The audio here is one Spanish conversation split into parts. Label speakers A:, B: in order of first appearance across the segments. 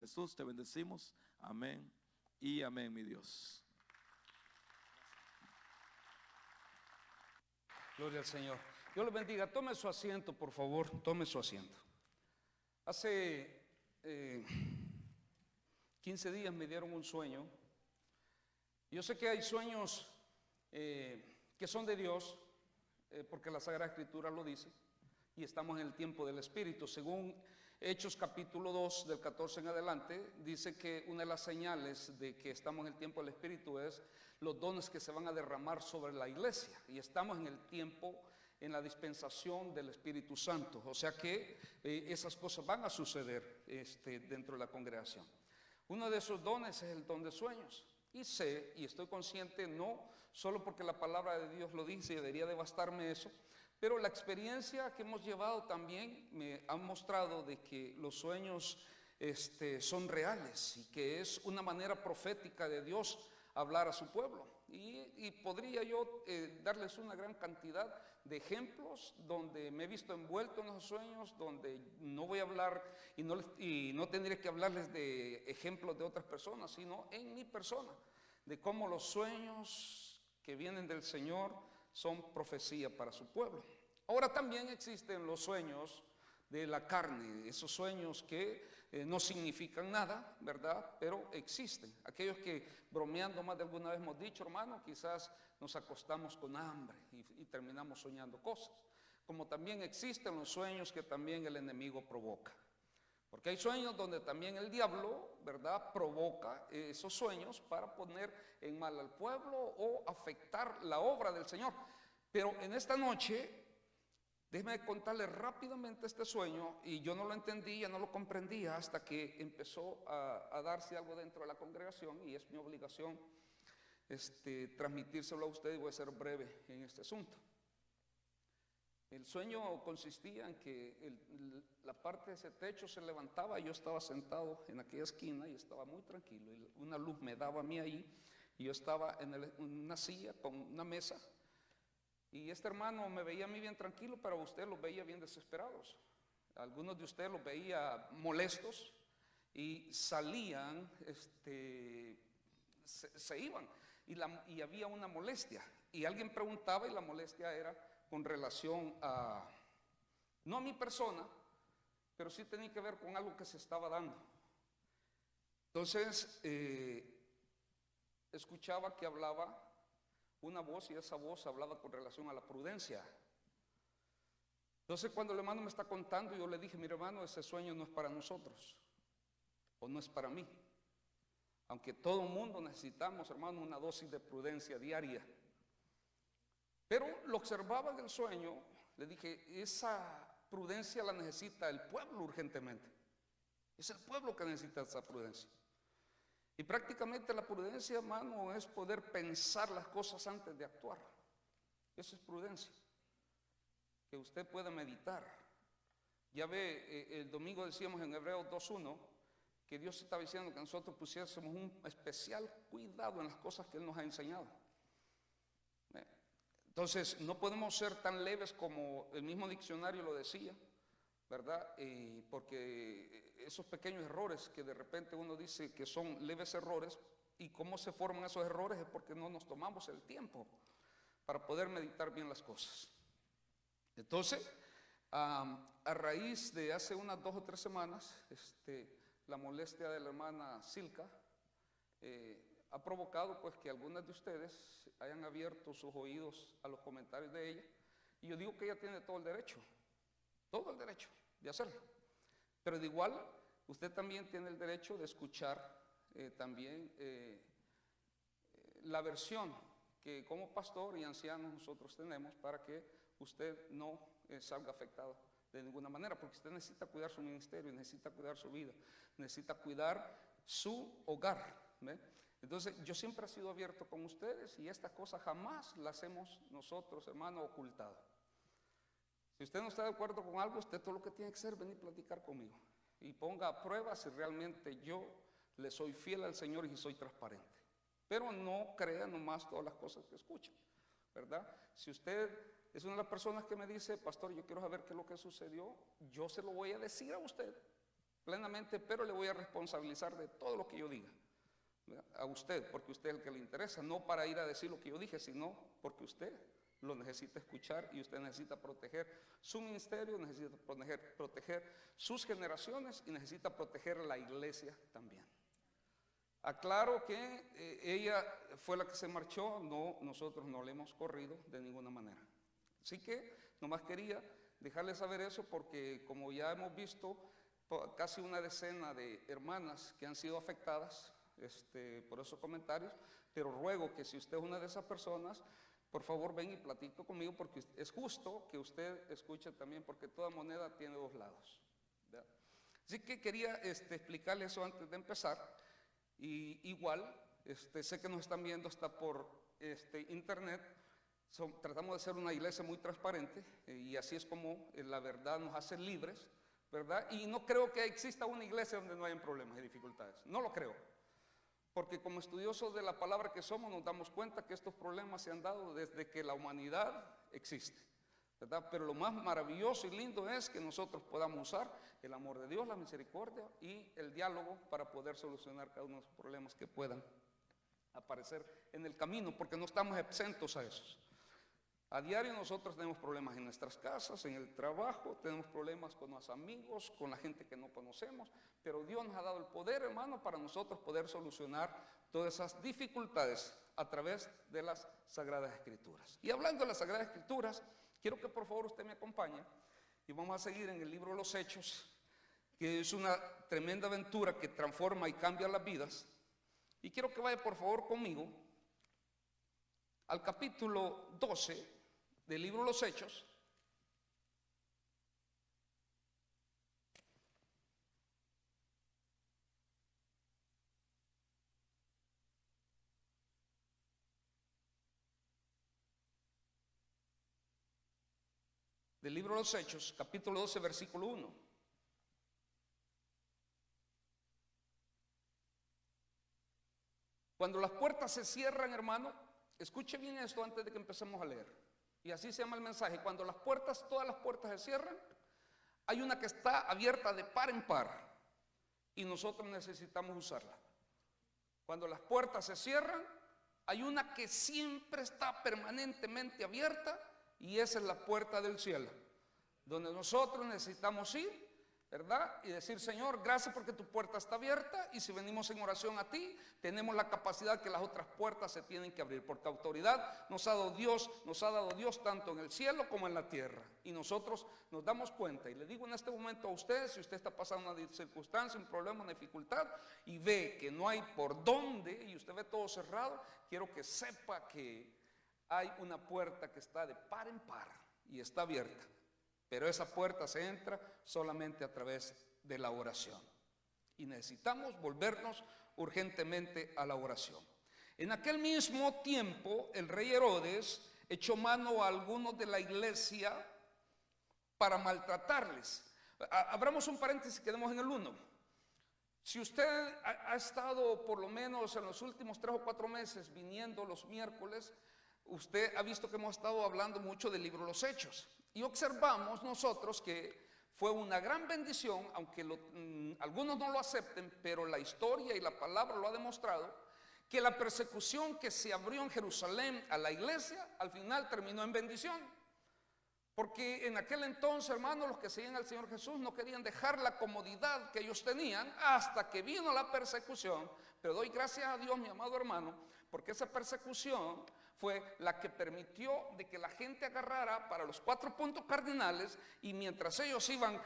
A: Jesús, te bendecimos. Amén y amén, mi Dios.
B: Gloria al Señor. Dios los bendiga. Tome su asiento, por favor. Tome su asiento. Hace 15 días me dieron un sueño. Yo sé que hay sueños que son de Dios, porque la Sagrada Escritura lo dice, y estamos en el tiempo del Espíritu. Según Hechos capítulo 2, del 14 en adelante, dice que una de las señales de que estamos en el tiempo del Espíritu es los dones que se van a derramar sobre la iglesia, y estamos en el tiempo, en la dispensación del Espíritu Santo. O sea que esas cosas van a suceder dentro de la congregación. Uno de esos dones es el don de sueños. Y sé, y estoy consciente, no solo porque la palabra de Dios lo dice y debería de bastarme eso, pero la experiencia que hemos llevado también me ha mostrado de que los sueños son reales y que es una manera profética de Dios hablar a su pueblo. Y podría yo darles una gran cantidad de ejemplos donde me he visto envuelto en los sueños, donde no voy a hablar y no tendré que hablarles de ejemplos de otras personas, sino en mi persona, de cómo los sueños que vienen del Señor son profecía para su pueblo. Ahora también existen los sueños de la carne, esos sueños que no significan nada, ¿verdad? Pero existen. Aquellos que bromeando más de alguna vez hemos dicho, hermano, quizás nos acostamos con hambre y terminamos soñando cosas. Como también existen los sueños que también el enemigo provoca. Porque hay sueños donde también el diablo, ¿verdad?, provoca esos sueños para poner en mal al pueblo o afectar la obra del Señor. Pero en esta noche, déjeme contarle rápidamente este sueño, y yo no lo entendía, no lo comprendía hasta que empezó a darse algo dentro de la congregación, y es mi obligación transmitírselo a usted, y voy a ser breve en este asunto. El sueño consistía en que la parte de ese techo se levantaba, y yo estaba sentado en aquella esquina y estaba muy tranquilo, y una luz me daba a mí ahí, y yo estaba en una silla con una mesa, y este hermano me veía a mí bien tranquilo, pero usted los veía bien desesperados. Algunos de ustedes los veía molestos y salían, se iban, y había una molestia, y alguien preguntaba, y la molestia era con relación a, no a mi persona, pero sí tenía que ver con algo que se estaba dando. Entonces, escuchaba que hablaba una voz, y esa voz hablaba con relación a la prudencia. Entonces, cuando el hermano me está contando, yo le dije, mire hermano, ese sueño no es para nosotros, o no es para mí, aunque todo el mundo necesitamos, hermano, una dosis de prudencia diaria. Pero lo observaba en el sueño, le dije, esa prudencia la necesita el pueblo urgentemente. Es el pueblo que necesita esa prudencia. Y prácticamente la prudencia, hermano, es poder pensar las cosas antes de actuar. Eso es prudencia, que usted pueda meditar. Ya ve, el domingo decíamos en Hebreos 2:1 que Dios estaba diciendo que nosotros pusiésemos un especial cuidado en las cosas que Él nos ha enseñado. Entonces, no podemos ser tan leves como el mismo diccionario lo decía, ¿verdad? Porque esos pequeños errores que de repente uno dice que son leves errores, y cómo se forman esos errores es porque no nos tomamos el tiempo para poder meditar bien las cosas. Entonces, a raíz de hace unas 2 o 3 semanas, la molestia de la hermana Silka ha provocado pues que algunas de ustedes hayan abierto sus oídos a los comentarios de ella, y yo digo que ella tiene todo el derecho de hacerlo, pero de igual usted también tiene el derecho de escuchar también la versión que como pastor y anciano nosotros tenemos, para que usted no salga afectado de ninguna manera, porque usted necesita cuidar su ministerio, necesita cuidar su vida, necesita cuidar su hogar, ¿ve? Entonces yo siempre he sido abierto con ustedes, y esta cosa jamás las hemos nosotros, hermano, ocultado. Si usted no está de acuerdo con algo, usted todo lo que tiene que hacer es venir a platicar conmigo y ponga a prueba si realmente yo le soy fiel al Señor y soy transparente. Pero no crea nomás todas las cosas que escucha, ¿verdad? Si usted es una de las personas que me dice, pastor, yo quiero saber qué es lo que sucedió, yo se lo voy a decir a usted, plenamente, pero le voy a responsabilizar de todo lo que yo diga, ¿verdad? A usted, porque usted es el que le interesa, no para ir a decir lo que yo dije, sino porque usted lo necesita escuchar y usted necesita proteger su ministerio, necesita proteger sus generaciones y necesita proteger la iglesia también. Aclaro que ella fue la que se marchó, no, nosotros no le hemos corrido de ninguna manera. Así que nomás quería dejarles saber eso porque como ya hemos visto, casi una decena de hermanas que han sido afectadas por esos comentarios, pero ruego que si usted es una de esas personas, por favor ven y platique conmigo porque es justo que usted escuche también porque toda moneda tiene dos lados, ¿verdad? Así que quería explicarle eso antes de empezar. Y igual, sé que nos están viendo hasta por internet. Tratamos de ser una iglesia muy transparente y así es como la verdad nos hace libres, ¿verdad? Y no creo que exista una iglesia donde no hayan problemas y dificultades, no lo creo. Porque como estudiosos de la palabra que somos nos damos cuenta que estos problemas se han dado desde que la humanidad existe, ¿verdad? Pero lo más maravilloso y lindo es que nosotros podamos usar el amor de Dios, la misericordia y el diálogo para poder solucionar cada uno de los problemas que puedan aparecer en el camino, porque no estamos exentos a esos. A diario nosotros tenemos problemas en nuestras casas, en el trabajo, tenemos problemas con los amigos, con la gente que no conocemos, pero Dios nos ha dado el poder, hermano, para nosotros poder solucionar todas esas dificultades a través de las Sagradas Escrituras. Y hablando de las Sagradas Escrituras, quiero que por favor usted me acompañe y vamos a seguir en el libro de los Hechos, que es una tremenda aventura que transforma y cambia las vidas. Y quiero que vaya por favor conmigo al capítulo 12 del libro de los Hechos. Del libro de los Hechos, capítulo 12, versículo 1. Cuando las puertas se cierran, hermano, escuche bien esto antes de que empecemos a leer. Y así se llama el mensaje. Cuando las puertas, todas las puertas se cierran, hay una que está abierta de par en par y nosotros necesitamos usarla. Cuando las puertas se cierran, hay una que siempre está permanentemente abierta y esa es la puerta del cielo, donde nosotros necesitamos ir, ¿verdad? Y decir, Señor, gracias porque tu puerta está abierta y si venimos en oración a ti, tenemos la capacidad que las otras puertas se tienen que abrir, porque autoridad nos ha dado Dios tanto en el cielo como en la tierra. Y nosotros nos damos cuenta, y le digo en este momento a usted, si usted está pasando una circunstancia, un problema, una dificultad, y ve que no hay por dónde, y usted ve todo cerrado, quiero que sepa que hay una puerta que está de par en par y está abierta. Pero esa puerta se entra solamente a través de la oración. Y necesitamos volvernos urgentemente a la oración. En aquel mismo tiempo, el rey Herodes echó mano a algunos de la iglesia para maltratarles. Abramos un paréntesis, quedemos en el 1. Si usted ha estado por lo menos en los últimos 3 o 4 meses viniendo los miércoles, usted ha visto que hemos estado hablando mucho del libro de los Hechos. Y observamos nosotros que fue una gran bendición, aunque algunos no lo acepten, pero la historia y la palabra lo ha demostrado, que la persecución que se abrió en Jerusalén a la iglesia, al final terminó en bendición. Porque en aquel entonces, hermanos, los que seguían al Señor Jesús no querían dejar la comodidad que ellos tenían hasta que vino la persecución. Pero doy gracias a Dios, mi amado hermano, porque esa persecución fue la que permitió de que la gente agarrara para los 4 puntos cardinales y mientras ellos iban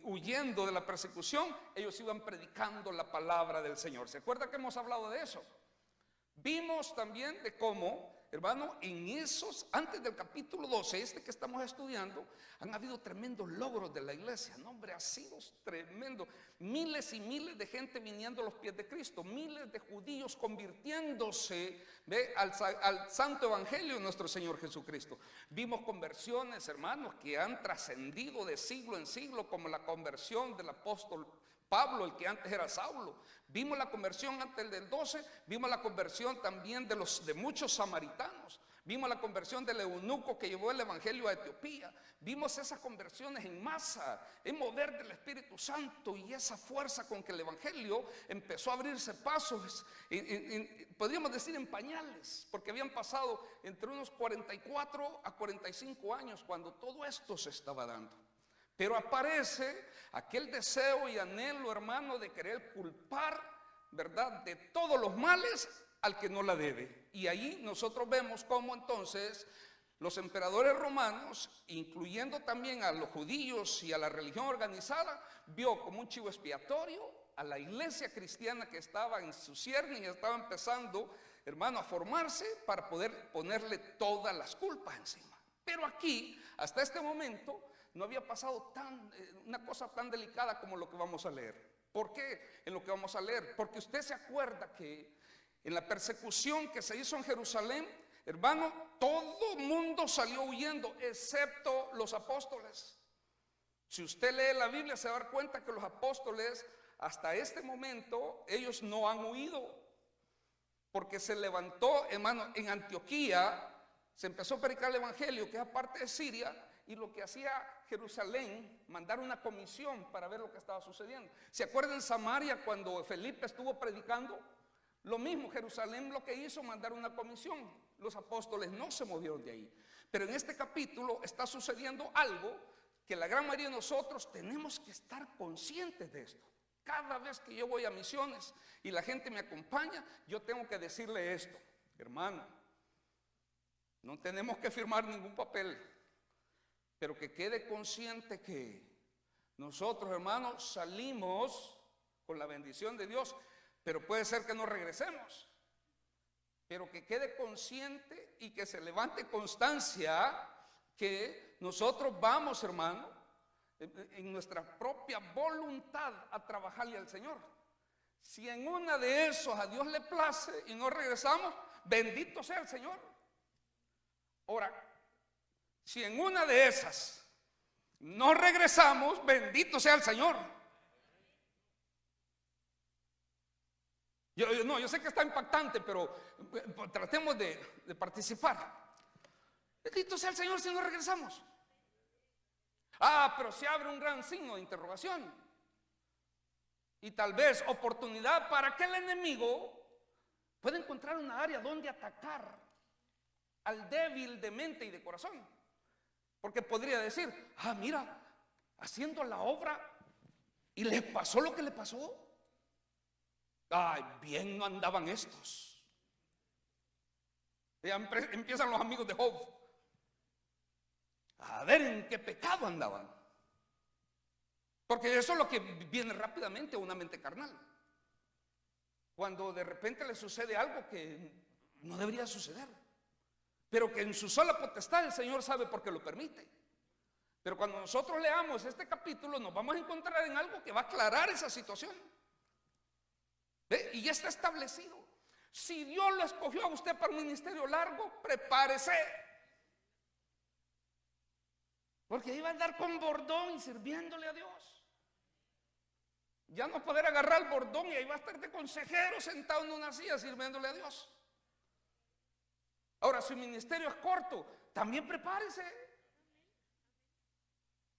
B: huyendo de la persecución, ellos iban predicando la palabra del Señor. ¿Se acuerda que hemos hablado de eso? Vimos también de cómo, hermano, en esos, antes del capítulo 12, que estamos estudiando, han habido tremendos logros de la iglesia. No, hombre, ha sido tremendo. Miles y miles de gente viniendo a los pies de Cristo, miles de judíos convirtiéndose al santo evangelio de nuestro Señor Jesucristo. Vimos conversiones, hermanos, que han trascendido de siglo en siglo, como la conversión del apóstol Pablo, el que antes era Saulo. Vimos la conversión antes del 12, vimos la conversión también de muchos samaritanos. Vimos la conversión del eunuco que llevó el evangelio a Etiopía. Vimos esas conversiones en masa, en mover del Espíritu Santo y esa fuerza con que el evangelio empezó a abrirse pasos, podríamos decir en pañales, porque habían pasado entre unos 44 a 45 años cuando todo esto se estaba dando. Pero aparece aquel deseo y anhelo, hermano, de querer culpar, ¿verdad?, de todos los males al que no la debe. Y ahí nosotros vemos cómo entonces los emperadores romanos, incluyendo también a los judíos y a la religión organizada, vio como un chivo expiatorio a la iglesia cristiana que estaba en su cierne y estaba empezando, hermano, a formarse para poder ponerle todas las culpas encima. Pero aquí, hasta este momento, no había pasado una cosa tan delicada como lo que vamos a leer. ¿Por qué en lo que vamos a leer? Porque usted se acuerda que en la persecución que se hizo en Jerusalén, hermano, todo mundo salió huyendo, excepto los apóstoles. Si usted lee la Biblia se va a dar cuenta que los apóstoles, hasta este momento, ellos no han huido. Porque se levantó, hermano, en Antioquía, se empezó a predicar el evangelio, que es parte de Siria, y lo que hacía Jerusalén, mandar una comisión para ver lo que estaba sucediendo. ¿Se acuerdan en Samaria cuando Felipe estuvo predicando? Lo mismo, Jerusalén lo que hizo, mandar una comisión. Los apóstoles no se movieron de ahí. Pero en este capítulo está sucediendo algo que la gran mayoría de nosotros tenemos que estar conscientes de esto. Cada vez que yo voy a misiones y la gente me acompaña, yo tengo que decirle esto: hermano, no tenemos que firmar ningún papel, pero que quede consciente que nosotros, hermanos, salimos con la bendición de Dios, pero puede ser que no regresemos. Pero que quede consciente y que se levante constancia que nosotros vamos, hermano, en nuestra propia voluntad a trabajarle al Señor. Si en una de esos a Dios le place y no regresamos, bendito sea el Señor. Ahora, si en una de esas no regresamos, bendito sea el Señor. Yo sé que está impactante, pero tratemos de participar. Bendito sea el Señor si no regresamos. Pero se abre un gran signo de interrogación. Y tal vez oportunidad para que el enemigo pueda encontrar una área donde atacar al débil de mente y de corazón. Porque podría decir: mira, haciendo la obra y le pasó lo que le pasó. Bien no andaban estos. Ya empiezan los amigos de Job a ver en qué pecado andaban. Porque eso es lo que viene rápidamente a una mente carnal. Cuando de repente le sucede algo que no debería suceder, pero que en su sola potestad el Señor sabe por qué lo permite. Pero cuando nosotros leamos este capítulo, nos vamos a encontrar en algo que va a aclarar esa situación. Y ya está establecido. Si Dios lo escogió a usted para un ministerio largo, prepárese. Porque ahí va a andar con bordón y sirviéndole a Dios. Ya no poder agarrar el bordón y ahí va a estar de consejero sentado en una silla sirviéndole a Dios. Ahora, si el ministerio es corto, también prepárese.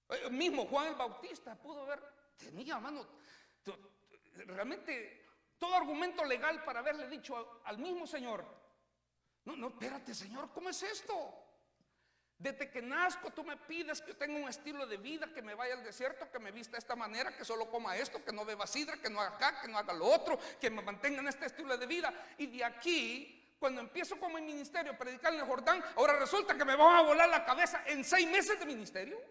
B: El mismo Juan el Bautista pudo ver, tenía, hermano, realmente todo argumento legal para haberle dicho al mismo Señor: no, espérate, Señor, ¿cómo es esto? Desde que nazco tú me pides que yo tenga un estilo de vida, que me vaya al desierto, que me vista de esta manera, que solo coma esto, que no beba sidra, que no haga acá, que no haga lo otro, que me mantenga en este estilo de vida. Y de aquí, cuando empiezo como en ministerio a predicar en el Jordán, ahora resulta que me van a volar la cabeza en 6 meses de ministerio.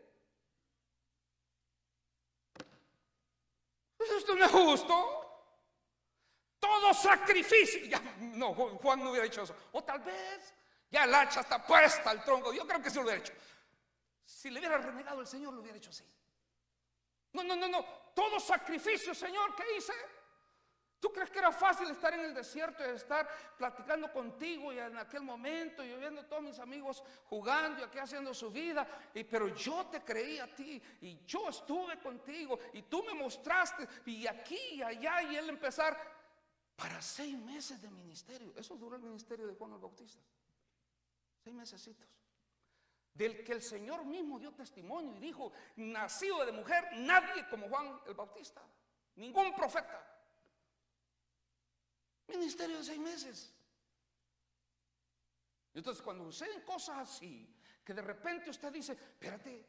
B: Esto no es justo. Todo sacrificio. No, Juan no hubiera dicho eso. O tal vez ya el hacha está puesta al tronco. Yo creo que sí lo hubiera hecho. Si le hubiera renegado el Señor, lo hubiera hecho así. No. Todo sacrificio, Señor, ¿qué hice? ¿Tú crees que era fácil estar en el desierto y estar platicando contigo y en aquel momento y viendo a todos mis amigos jugando y aquí haciendo su vida? Pero yo te creí a ti y yo estuve contigo y tú me mostraste y aquí y allá, y él empezar para 6 meses de ministerio. Eso duró el ministerio de Juan el Bautista. 6 mesecitos. Del que el Señor mismo dio testimonio y dijo: nacido de mujer, nadie como Juan el Bautista, ningún profeta. Ministerio de 6 meses. Entonces, cuando suceden cosas así, que de repente usted dice: espérate,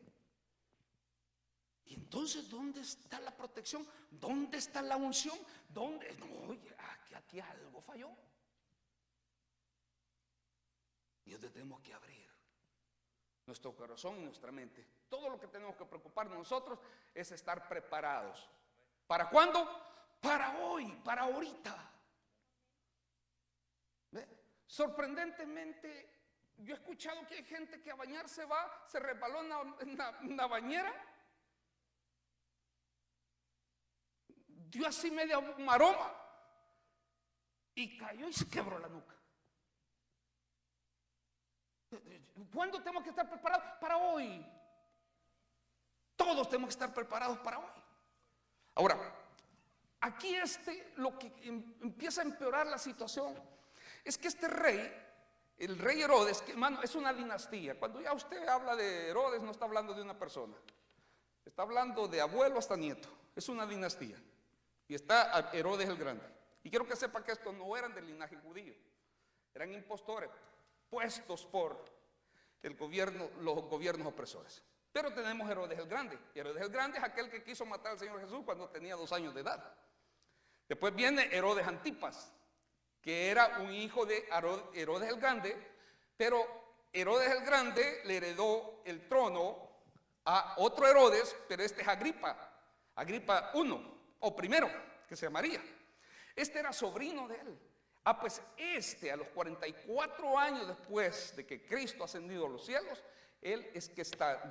B: ¿y entonces dónde está la protección? ¿Dónde está la unción? ¿Dónde? No, oye, aquí algo falló. Y entonces tenemos que abrir nuestro corazón y nuestra mente. Todo lo que tenemos que preocuparnos nosotros es estar preparados. ¿Para cuándo? Para hoy, para ahorita. ¿Ve? Sorprendentemente, yo he escuchado que hay gente que a bañarse va, se resbaló en una bañera, dio así media maroma y cayó y se quebró la nuca. ¿Cuándo tenemos que estar preparados? Para hoy. Todos tenemos que estar preparados para hoy. Ahora, aquí lo que empieza a empeorar la situación es que este rey, el rey Herodes, que hermano, es una dinastía. Cuando ya usted habla de Herodes, no está hablando de una persona, está hablando de abuelo hasta nieto. Es una dinastía. Y está Herodes el Grande. Y quiero que sepa que estos no eran del linaje judío, eran impostores puestos por el gobierno, los gobiernos opresores. Pero tenemos Herodes el Grande. Y Herodes el Grande es aquel que quiso matar al Señor Jesús cuando tenía 2 años de edad. Después viene Herodes Antipas, que era un hijo de Herodes el Grande, pero Herodes el Grande le heredó el trono a otro Herodes, pero este es Agripa I, o primero, que se llamaría. Este era sobrino de él. Pues a los 44 años después de que Cristo ha ascendido a los cielos, él es que está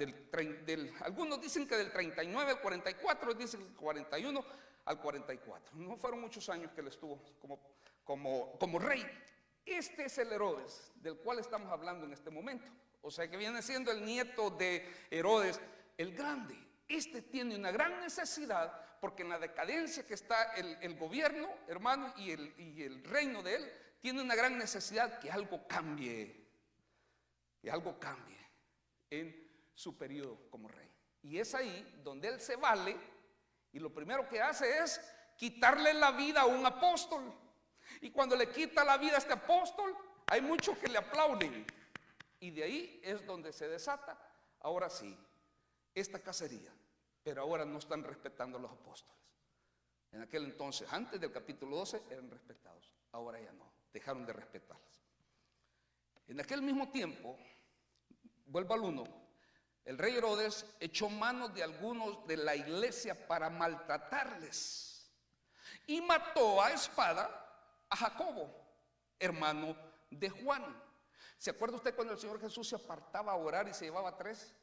B: algunos dicen que del 39 al 44, otros dicen del 41 al 44. No fueron muchos años que él estuvo como rey. Este es el Herodes del cual estamos hablando en este momento. O sea que viene siendo el nieto de Herodes el Grande. Este tiene una gran necesidad, porque en la decadencia que está el gobierno, hermano, y el reino de él, tiene una gran necesidad que algo cambie en su periodo como rey. Y es ahí donde él se vale, y lo primero que hace es quitarle la vida a un apóstol. Y cuando le quita la vida a este apóstol, hay muchos que le aplauden. Y de ahí es donde se desata, ahora sí, esta cacería. Pero ahora no están respetando a los apóstoles. En aquel entonces, antes del capítulo 12, eran respetados. Ahora ya no, dejaron de respetarlas. En aquel mismo tiempo, vuelvo al 1, el rey Herodes echó mano de algunos de la iglesia para maltratarles y mató a espada a Jacobo, hermano de Juan. ¿Se acuerda usted cuando el Señor Jesús se apartaba a orar y se llevaba 3?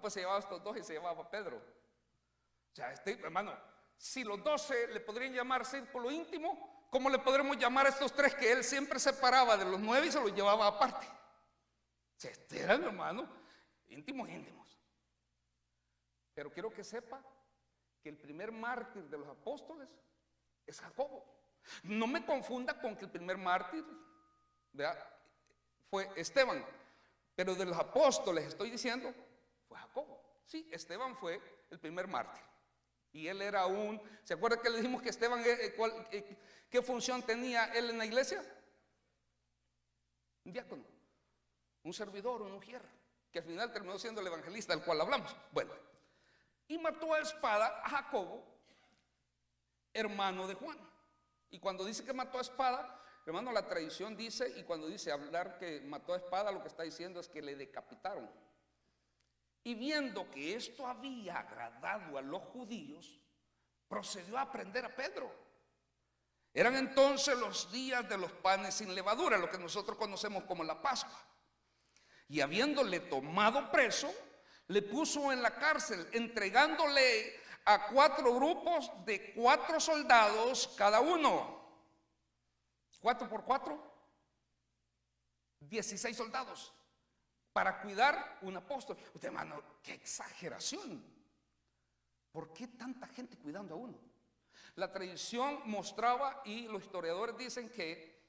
B: Pues se llevaba a estos 2 y se llevaba a Pedro. O sea, hermano, si los 12 le podrían llamar círculo íntimo, ¿cómo le podremos llamar a estos 3 que él siempre separaba de los 9 y se los llevaba aparte? O sea, eran, hermano, íntimos. Pero quiero que sepa que el primer mártir de los apóstoles es Jacobo. No me confunda con que el primer mártir, ¿verdad?, fue Esteban. Pero de los apóstoles estoy diciendo, fue Jacobo. Sí, Esteban fue el primer mártir. Y él era ¿se acuerda que le dijimos que Esteban, qué función tenía él en la iglesia? Un diácono, un servidor, un ujier, que al final terminó siendo el evangelista del cual hablamos. Bueno, y mató a espada a Jacobo, hermano de Juan. Y cuando dice que mató a espada, hermano, la tradición dice, y cuando dice hablar que mató a espada, lo que está diciendo es que le decapitaron. Y viendo que esto había agradado a los judíos, procedió a prender a Pedro. Eran entonces los días de los panes sin levadura, lo que nosotros conocemos como la Pascua. Y habiéndole tomado preso, le puso en la cárcel, entregándole a 4 grupos de 4 soldados cada uno. 4 por 4, 16 soldados. Para cuidar un apóstol. Usted, hermano, qué exageración. ¿Por qué tanta gente cuidando a uno? La tradición mostraba, y los historiadores dicen que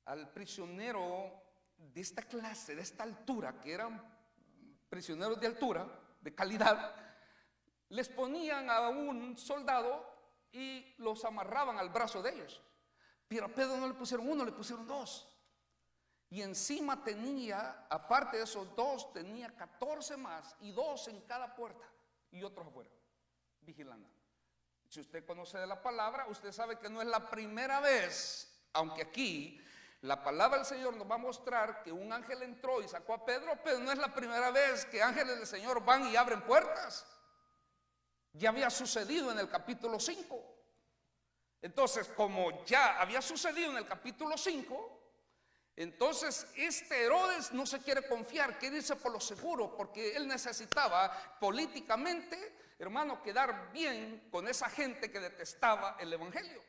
B: al prisionero de esta clase, de esta altura, que eran prisioneros de altura, de calidad, les ponían a un soldado y los amarraban al brazo de ellos. Pero a Pedro no le pusieron uno, le pusieron dos. Y encima tenía, aparte de esos dos, tenía 14 más y 2 en cada puerta y otros afuera, vigilando. Si usted conoce de la palabra, usted sabe que no es la primera vez, aunque aquí la palabra del Señor nos va a mostrar que un ángel entró y sacó a Pedro, pero no es la primera vez que ángeles del Señor van y abren puertas. Ya había sucedido en el capítulo 5. Entonces, como ya había sucedido en el capítulo 5, entonces este Herodes no se quiere confiar, quiere irse por lo seguro, porque él necesitaba políticamente, hermano, quedar bien con esa gente que detestaba el evangelio.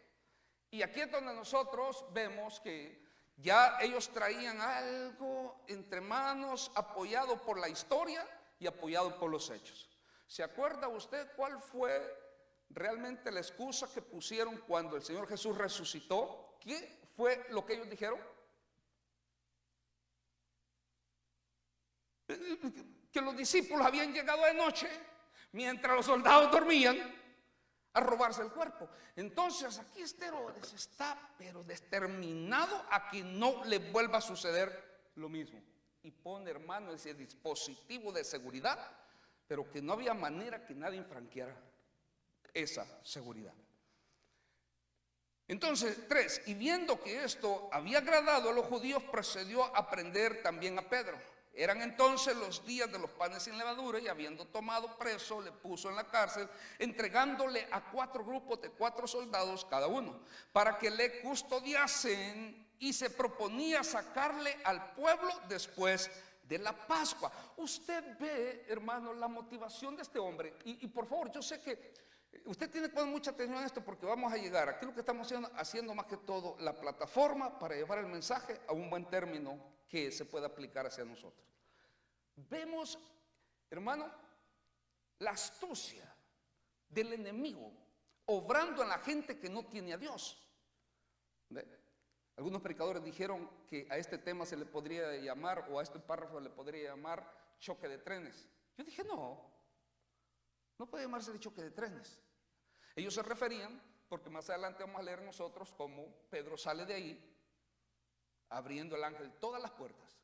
B: Y aquí es donde nosotros vemos que ya ellos traían algo entre manos, apoyado por la historia y apoyado por los hechos. ¿Se acuerda usted cuál fue realmente la excusa que pusieron cuando el Señor Jesús resucitó? ¿Qué fue lo que ellos dijeron? Que los discípulos habían llegado de noche mientras los soldados dormían a robarse el cuerpo. Entonces aquí este Herodes está pero determinado a que no le vuelva a suceder lo mismo, y pone, hermano, ese dispositivo de seguridad, pero que no había manera que nadie infranqueara esa seguridad. Entonces, 3, y viendo que esto había agradado a los judíos, procedió a prender también a Pedro. Eran entonces los días de los panes sin levadura, y habiendo tomado preso, le puso en la cárcel, entregándole a 4 grupos de 4 soldados cada uno, para que le custodiasen, y se proponía sacarle al pueblo después de la Pascua. Usted ve, hermano, la motivación de este hombre, y por favor, yo sé que usted tiene que poner mucha atención a esto, porque vamos a llegar, aquí lo que estamos haciendo más que todo, la plataforma para llevar el mensaje a un buen término que se pueda aplicar hacia nosotros. Vemos, hermano, la astucia del enemigo obrando en la gente que no tiene a Dios. Algunos predicadores dijeron que a este tema se le podría llamar, o a este párrafo le podría llamar choque de trenes. Yo dije, no puede llamarse de choque de trenes. Ellos se referían, porque más adelante vamos a leer nosotros cómo Pedro sale de ahí, abriendo el ángel todas las puertas,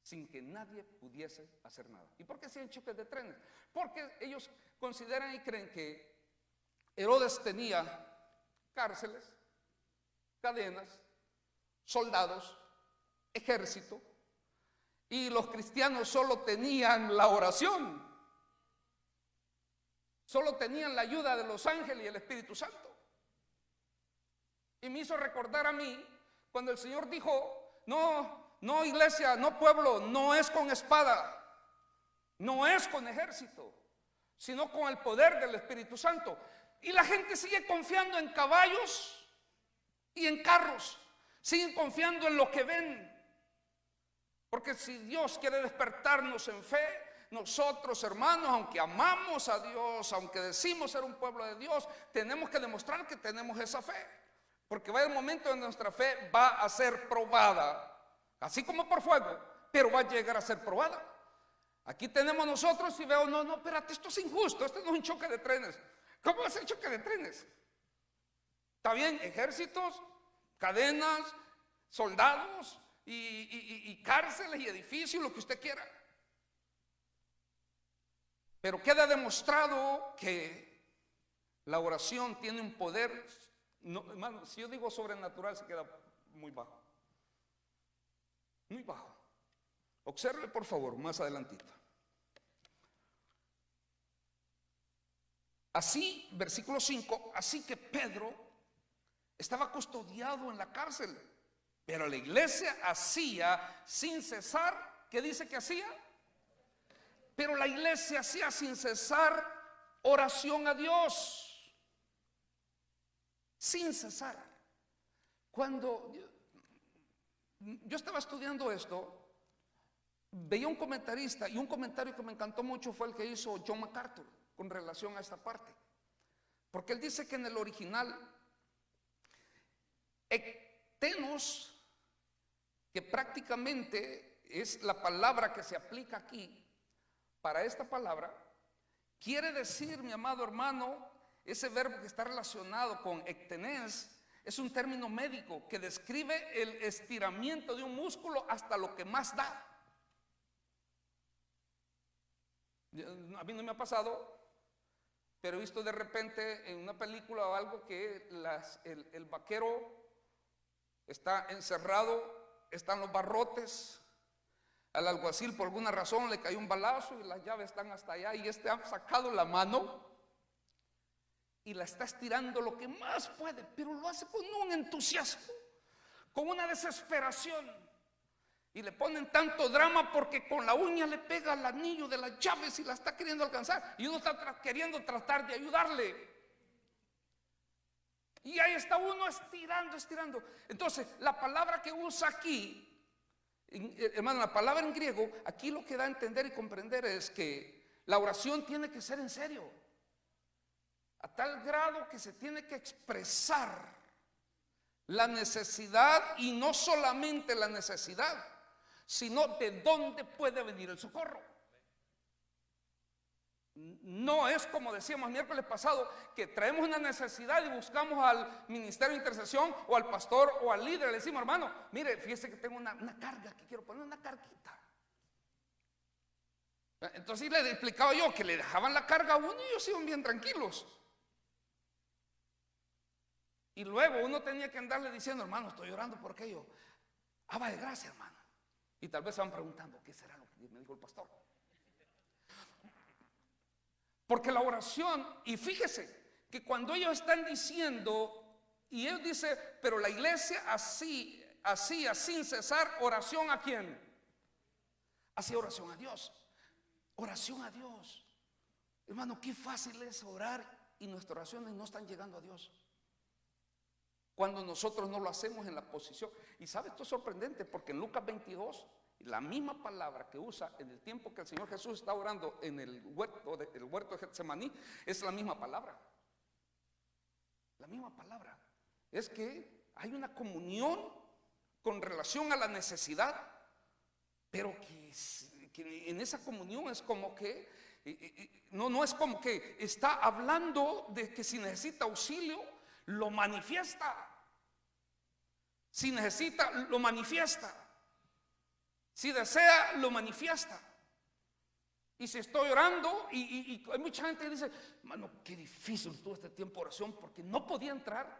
B: sin que nadie pudiese hacer nada. ¿Y por qué hacían choques de trenes? Porque ellos consideran y creen que Herodes tenía cárceles, cadenas, soldados, ejército, y los cristianos solo tenían la oración, solo tenían la ayuda de los ángeles y el Espíritu Santo. Y me hizo recordar a mí cuando el Señor dijo, no iglesia, no pueblo, no es con espada, no es con ejército, sino con el poder del Espíritu Santo. Y la gente sigue confiando en caballos y en carros, siguen confiando en lo que ven. Porque si Dios quiere despertarnos en fe, nosotros, hermanos, aunque amamos a Dios, aunque decimos ser un pueblo de Dios, tenemos que demostrar que tenemos esa fe. Porque va a haber un momento en nuestra fe va a ser probada, así como por fuego, pero va a llegar a ser probada. Aquí tenemos nosotros y veo, no, espérate, esto es injusto, esto no es un choque de trenes. ¿Cómo va a ser choque de trenes? Está bien, ejércitos, cadenas, soldados y cárceles y edificios, lo que usted quiera. Pero queda demostrado que la oración tiene un poder. No, hermano, si yo digo sobrenatural se queda muy bajo. Muy bajo. Observe por favor más adelantito. Así, versículo 5, así que Pedro estaba custodiado en la cárcel, pero la iglesia hacía sin cesar, ¿qué dice que hacía? Pero la iglesia hacía sin cesar oración a Dios. Sin cesar. Cuando yo estaba estudiando esto, veía un comentarista, y un comentario que me encantó mucho fue el que hizo John MacArthur con relación a esta parte, porque él dice que en el original ektenos que prácticamente es la palabra que se aplica aquí para esta palabra, quiere decir, mi amado hermano, ese verbo que está relacionado con ectenés, es un término médico que describe el estiramiento de un músculo hasta lo que más da. A mí no me ha pasado, pero he visto de repente en una película o algo que el vaquero está encerrado, están los barrotes, al alguacil por alguna razón le cayó un balazo y las llaves están hasta allá y ha sacado la mano y la está estirando lo que más puede, pero lo hace con un entusiasmo, con una desesperación, y le ponen tanto drama porque con la uña le pega al anillo de las llaves y la está queriendo alcanzar, y uno está queriendo tratar de ayudarle, y ahí está uno estirando. Entonces la palabra que usa aquí, hermano, la palabra en griego aquí lo que da a entender y comprender es que la oración tiene que ser en serio, a tal grado que se tiene que expresar la necesidad, y no solamente la necesidad, sino de dónde puede venir el socorro. No es como decíamos el miércoles pasado, que traemos una necesidad y buscamos al ministerio de intercesión o al pastor o al líder, le decimos, hermano, mire, fíjese que tengo una carga que quiero poner, una carguita. Entonces le explicaba yo que le dejaban la carga a uno y ellos iban bien tranquilos. Y luego uno tenía que andarle diciendo, hermano, estoy orando por aquello. Va de gracia, hermano. Y tal vez se van preguntando, ¿qué será lo que me dijo el pastor? Porque la oración, y fíjese que cuando ellos están diciendo, y él dice, pero la iglesia hacía sin cesar oración ¿a quién? Hacía oración a Dios. Oración a Dios. Hermano, qué fácil es orar y nuestras oraciones no están llegando a Dios. Cuando nosotros no lo hacemos en la posición. Y sabe, esto es sorprendente porque en Lucas 22, la misma palabra que usa en el tiempo que el Señor Jesús está orando en el huerto de Getsemaní, es la misma palabra. La misma palabra. Es que hay una comunión con relación a la necesidad, pero que en esa comunión es como que no es como que está hablando de que si necesita auxilio lo manifiesta. Si necesita, lo manifiesta. Si desea, lo manifiesta. Y si estoy orando, y hay mucha gente que dice, mano, qué difícil estuvo este tiempo de oración porque no podía entrar.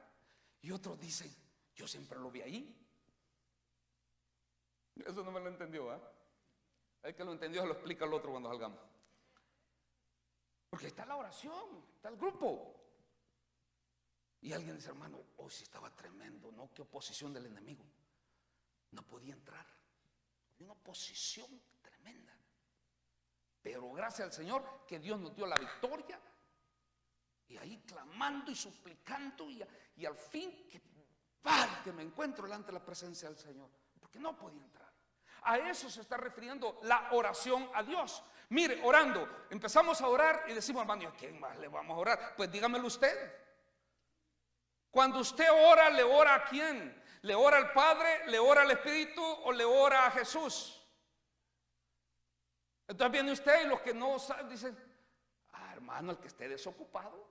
B: Y otros dicen, yo siempre lo vi ahí. Eso no me lo entendió, ¿eh? El que lo entendió se lo explica al otro cuando salgamos. Porque está la oración, está el grupo. Y alguien dice, hermano, hoy sí estaba tremendo, ¿no? Qué oposición del enemigo. No podía entrar. Una oposición tremenda. Pero gracias al Señor que Dios nos dio la victoria. Y ahí clamando y suplicando. Y al fin que me encuentro delante de la presencia del Señor. Porque no podía entrar. A eso se está refiriendo la oración a Dios. Mire, orando, empezamos a orar y decimos, hermano, ¿a quién más le vamos a orar? Pues dígamelo usted. Cuando usted ora, ¿le ora a quién? ¿Le ora al Padre, le ora al Espíritu o le ora a Jesús? Entonces viene usted y los que no saben dicen, hermano, el que esté desocupado.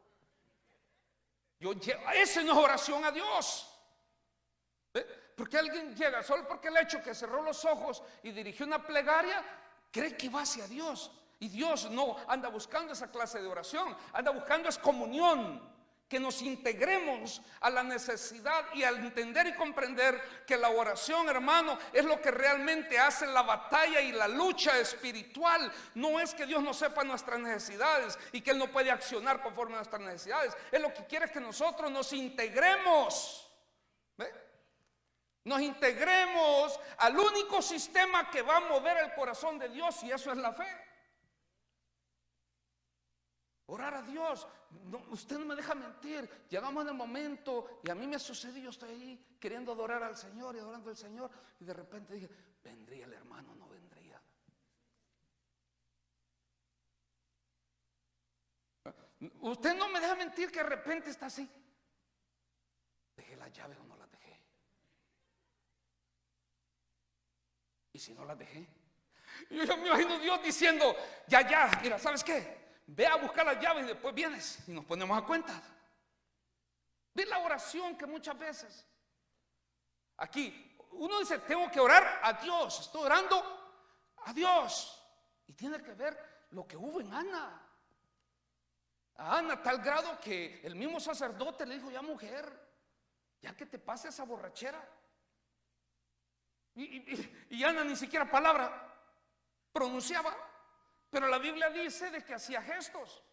B: Esa no es oración a Dios. Porque alguien llega solo porque el hecho que cerró los ojos y dirigió una plegaria, cree que va hacia Dios. Y Dios no anda buscando esa clase de oración, anda buscando es comunión. Que nos integremos a la necesidad y al entender y comprender que la oración, hermano, es lo que realmente hace la batalla y la lucha espiritual. No es que Dios no sepa nuestras necesidades y que Él no puede accionar conforme a nuestras necesidades. Él lo que quiere es que nosotros nos integremos. ¿Ve? Nos integremos al único sistema que va a mover el corazón de Dios, y eso es la fe. Orar a Dios. No, usted no me deja mentir. Llegamos en el momento, y a mí me sucedió, yo estoy ahí queriendo adorar al Señor y adorando al Señor, y de repente dije, ¿vendría el hermano o no vendría? Usted no me deja mentir que de repente está así. ¿Dejé las llaves o no las dejé? si no las dejé? Y yo me imagino Dios diciendo, ya, mira, ¿sabes qué? Ve a buscar las llaves y después vienes y nos ponemos a cuentas. Ve la oración que muchas veces aquí uno dice, tengo que orar a Dios, estoy orando a Dios. Y tiene que ver lo que hubo en Ana. A Ana, a tal grado que el mismo sacerdote le dijo, ya mujer, ya que te pase esa borrachera. Y Ana ni siquiera palabra pronunciaba, pero la Biblia dice de que hacía gestos.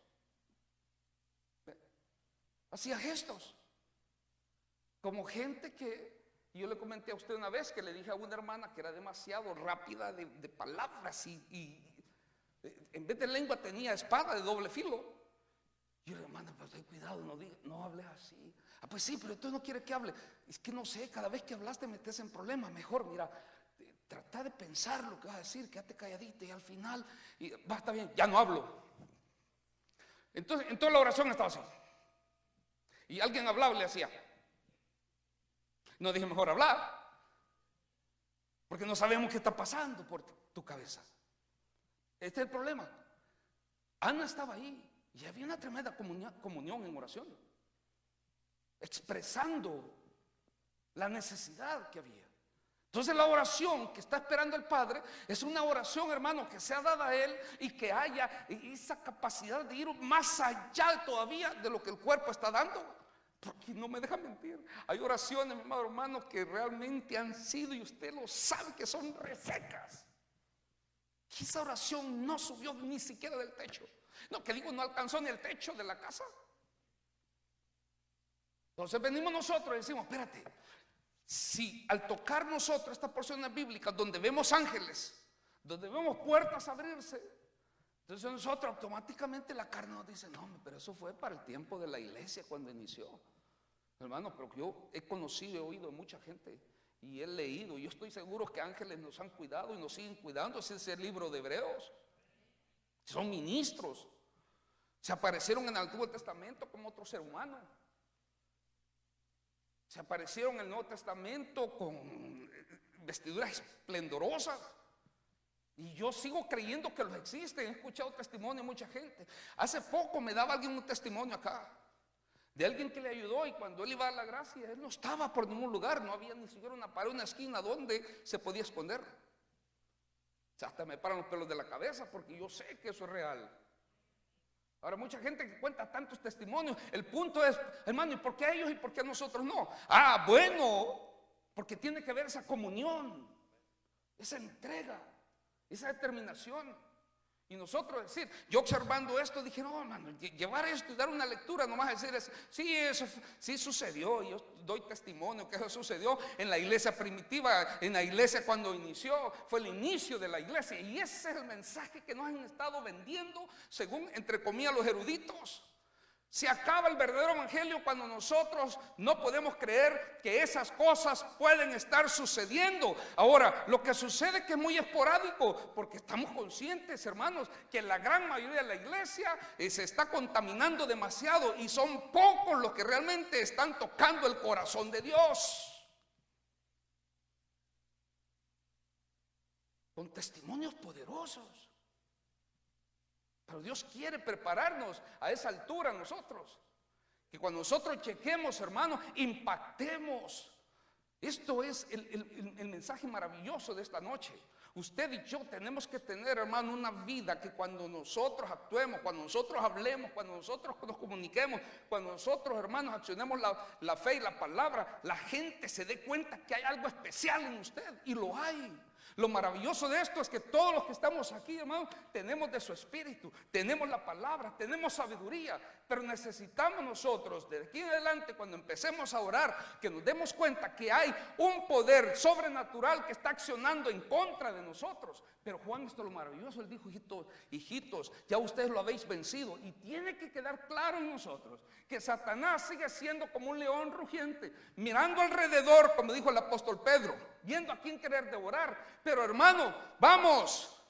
B: Hacía gestos. Como gente que, yo le comenté a usted una vez que le dije a una hermana que era demasiado rápida de palabras y en vez de lengua tenía espada de doble filo. Yo le digo, hermana, pero ten cuidado, no hables así. Ah, pues sí, pero tú no quieres que hable. Es que no sé, cada vez que hablas te metes en problemas. Mejor, mira, trata de pensar lo que vas a decir, quédate calladita y al final, está bien, ya no hablo. Entonces, en toda la oración estaba así. Y alguien hablaba y le hacía. No dije, mejor hablar, porque no sabemos qué está pasando por tu cabeza. Este es el problema. Ana estaba ahí y había una tremenda comunión en oración, expresando la necesidad que había. Entonces la oración que está esperando el Padre es una oración, hermano, que sea dada a Él y que haya esa capacidad de ir más allá todavía de lo que el cuerpo está dando. Porque no me deja mentir, hay oraciones, mi amado hermano, que realmente han sido, y usted lo sabe, que son resecas. Y esa oración no subió ni siquiera del techo. No, que digo, no alcanzó ni el techo de la casa. Entonces venimos nosotros y decimos, espérate, si al tocar nosotros estas porciones bíblicas donde vemos ángeles, donde vemos puertas abrirse, entonces nosotros automáticamente la carne nos dice, no, pero eso fue para el tiempo de la iglesia cuando inició. Hermano, pero yo he conocido, he oído de mucha gente y he leído, y yo estoy seguro que ángeles nos han cuidado y nos siguen cuidando. Ese es el libro de Hebreos. Son ministros. Se aparecieron en el Antiguo Testamento como otro ser humano. Se aparecieron en el Nuevo Testamento con vestiduras esplendorosas. Y yo sigo creyendo que los existen. He escuchado testimonio de mucha gente. Hace poco me daba alguien un testimonio acá de alguien que le ayudó, y cuando él iba a dar la gracia, él no estaba por ningún lugar, no había ni siquiera una pared, una esquina donde se podía esconder. O sea, hasta me paran los pelos de la cabeza porque yo sé que eso es real. Ahora, mucha gente que cuenta tantos testimonios, el punto es, hermano, ¿y por qué a ellos y por qué a nosotros no? Ah, bueno, porque tiene que ver esa comunión, esa entrega, esa determinación. Y nosotros decir, yo observando esto dije, no, hermano, llevar esto y dar una lectura, nomás decir, sí, eso sí sucedió. Y yo doy testimonio que eso sucedió en la iglesia primitiva, en la iglesia cuando inició, fue el inicio de la iglesia. Y ese es el mensaje que nos han estado vendiendo, según, entre comillas, los eruditos. Se acaba el verdadero evangelio cuando nosotros no podemos creer que esas cosas pueden estar sucediendo. Ahora, lo que sucede es que es muy esporádico, porque estamos conscientes, hermanos, que la gran mayoría de la iglesia se está contaminando demasiado y son pocos los que realmente están tocando el corazón de Dios. Con testimonios poderosos. Pero Dios quiere prepararnos a esa altura nosotros. Que cuando nosotros chequemos, hermanos, impactemos. Esto es el mensaje maravilloso de esta noche. Usted y yo tenemos que tener, hermano, una vida que cuando nosotros actuemos, cuando nosotros hablemos, cuando nosotros nos comuniquemos, cuando nosotros, hermanos, accionemos la fe y la palabra, la gente se dé cuenta que hay algo especial en usted, y lo hay. Lo maravilloso de esto es que todos los que estamos aquí, hermanos, tenemos de su espíritu, tenemos la palabra, tenemos sabiduría, pero necesitamos nosotros, de aquí en adelante, cuando empecemos a orar, que nos demos cuenta que hay un poder sobrenatural que está accionando en contra de nosotros. Pero Juan, esto es lo maravilloso, él dijo, hijitos, ya ustedes lo habéis vencido. Y tiene que quedar claro en nosotros que Satanás sigue siendo como un león rugiente, mirando alrededor, como dijo el apóstol Pedro, viendo a quién querer devorar. Pero hermano, vamos,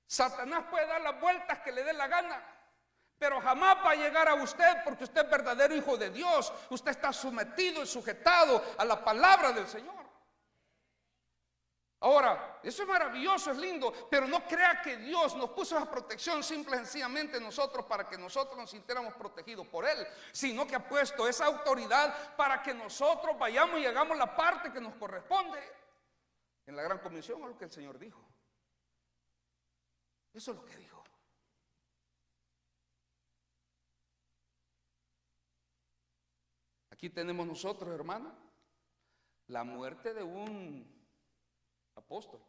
B: Satanás puede dar las vueltas que le dé la gana, pero jamás va a llegar a usted, porque usted es verdadero hijo de Dios. Usted está sometido y sujetado a la palabra del Señor. Ahora, eso es maravilloso, es lindo, pero no crea que Dios nos puso esa protección simple y sencillamente nosotros para que nosotros nos sintiéramos protegidos por Él, sino que ha puesto esa autoridad para que nosotros vayamos y hagamos la parte que nos corresponde en la gran comisión, a lo que el Señor dijo. Eso es lo que dijo. Aquí tenemos nosotros, hermano, la muerte de un apóstol.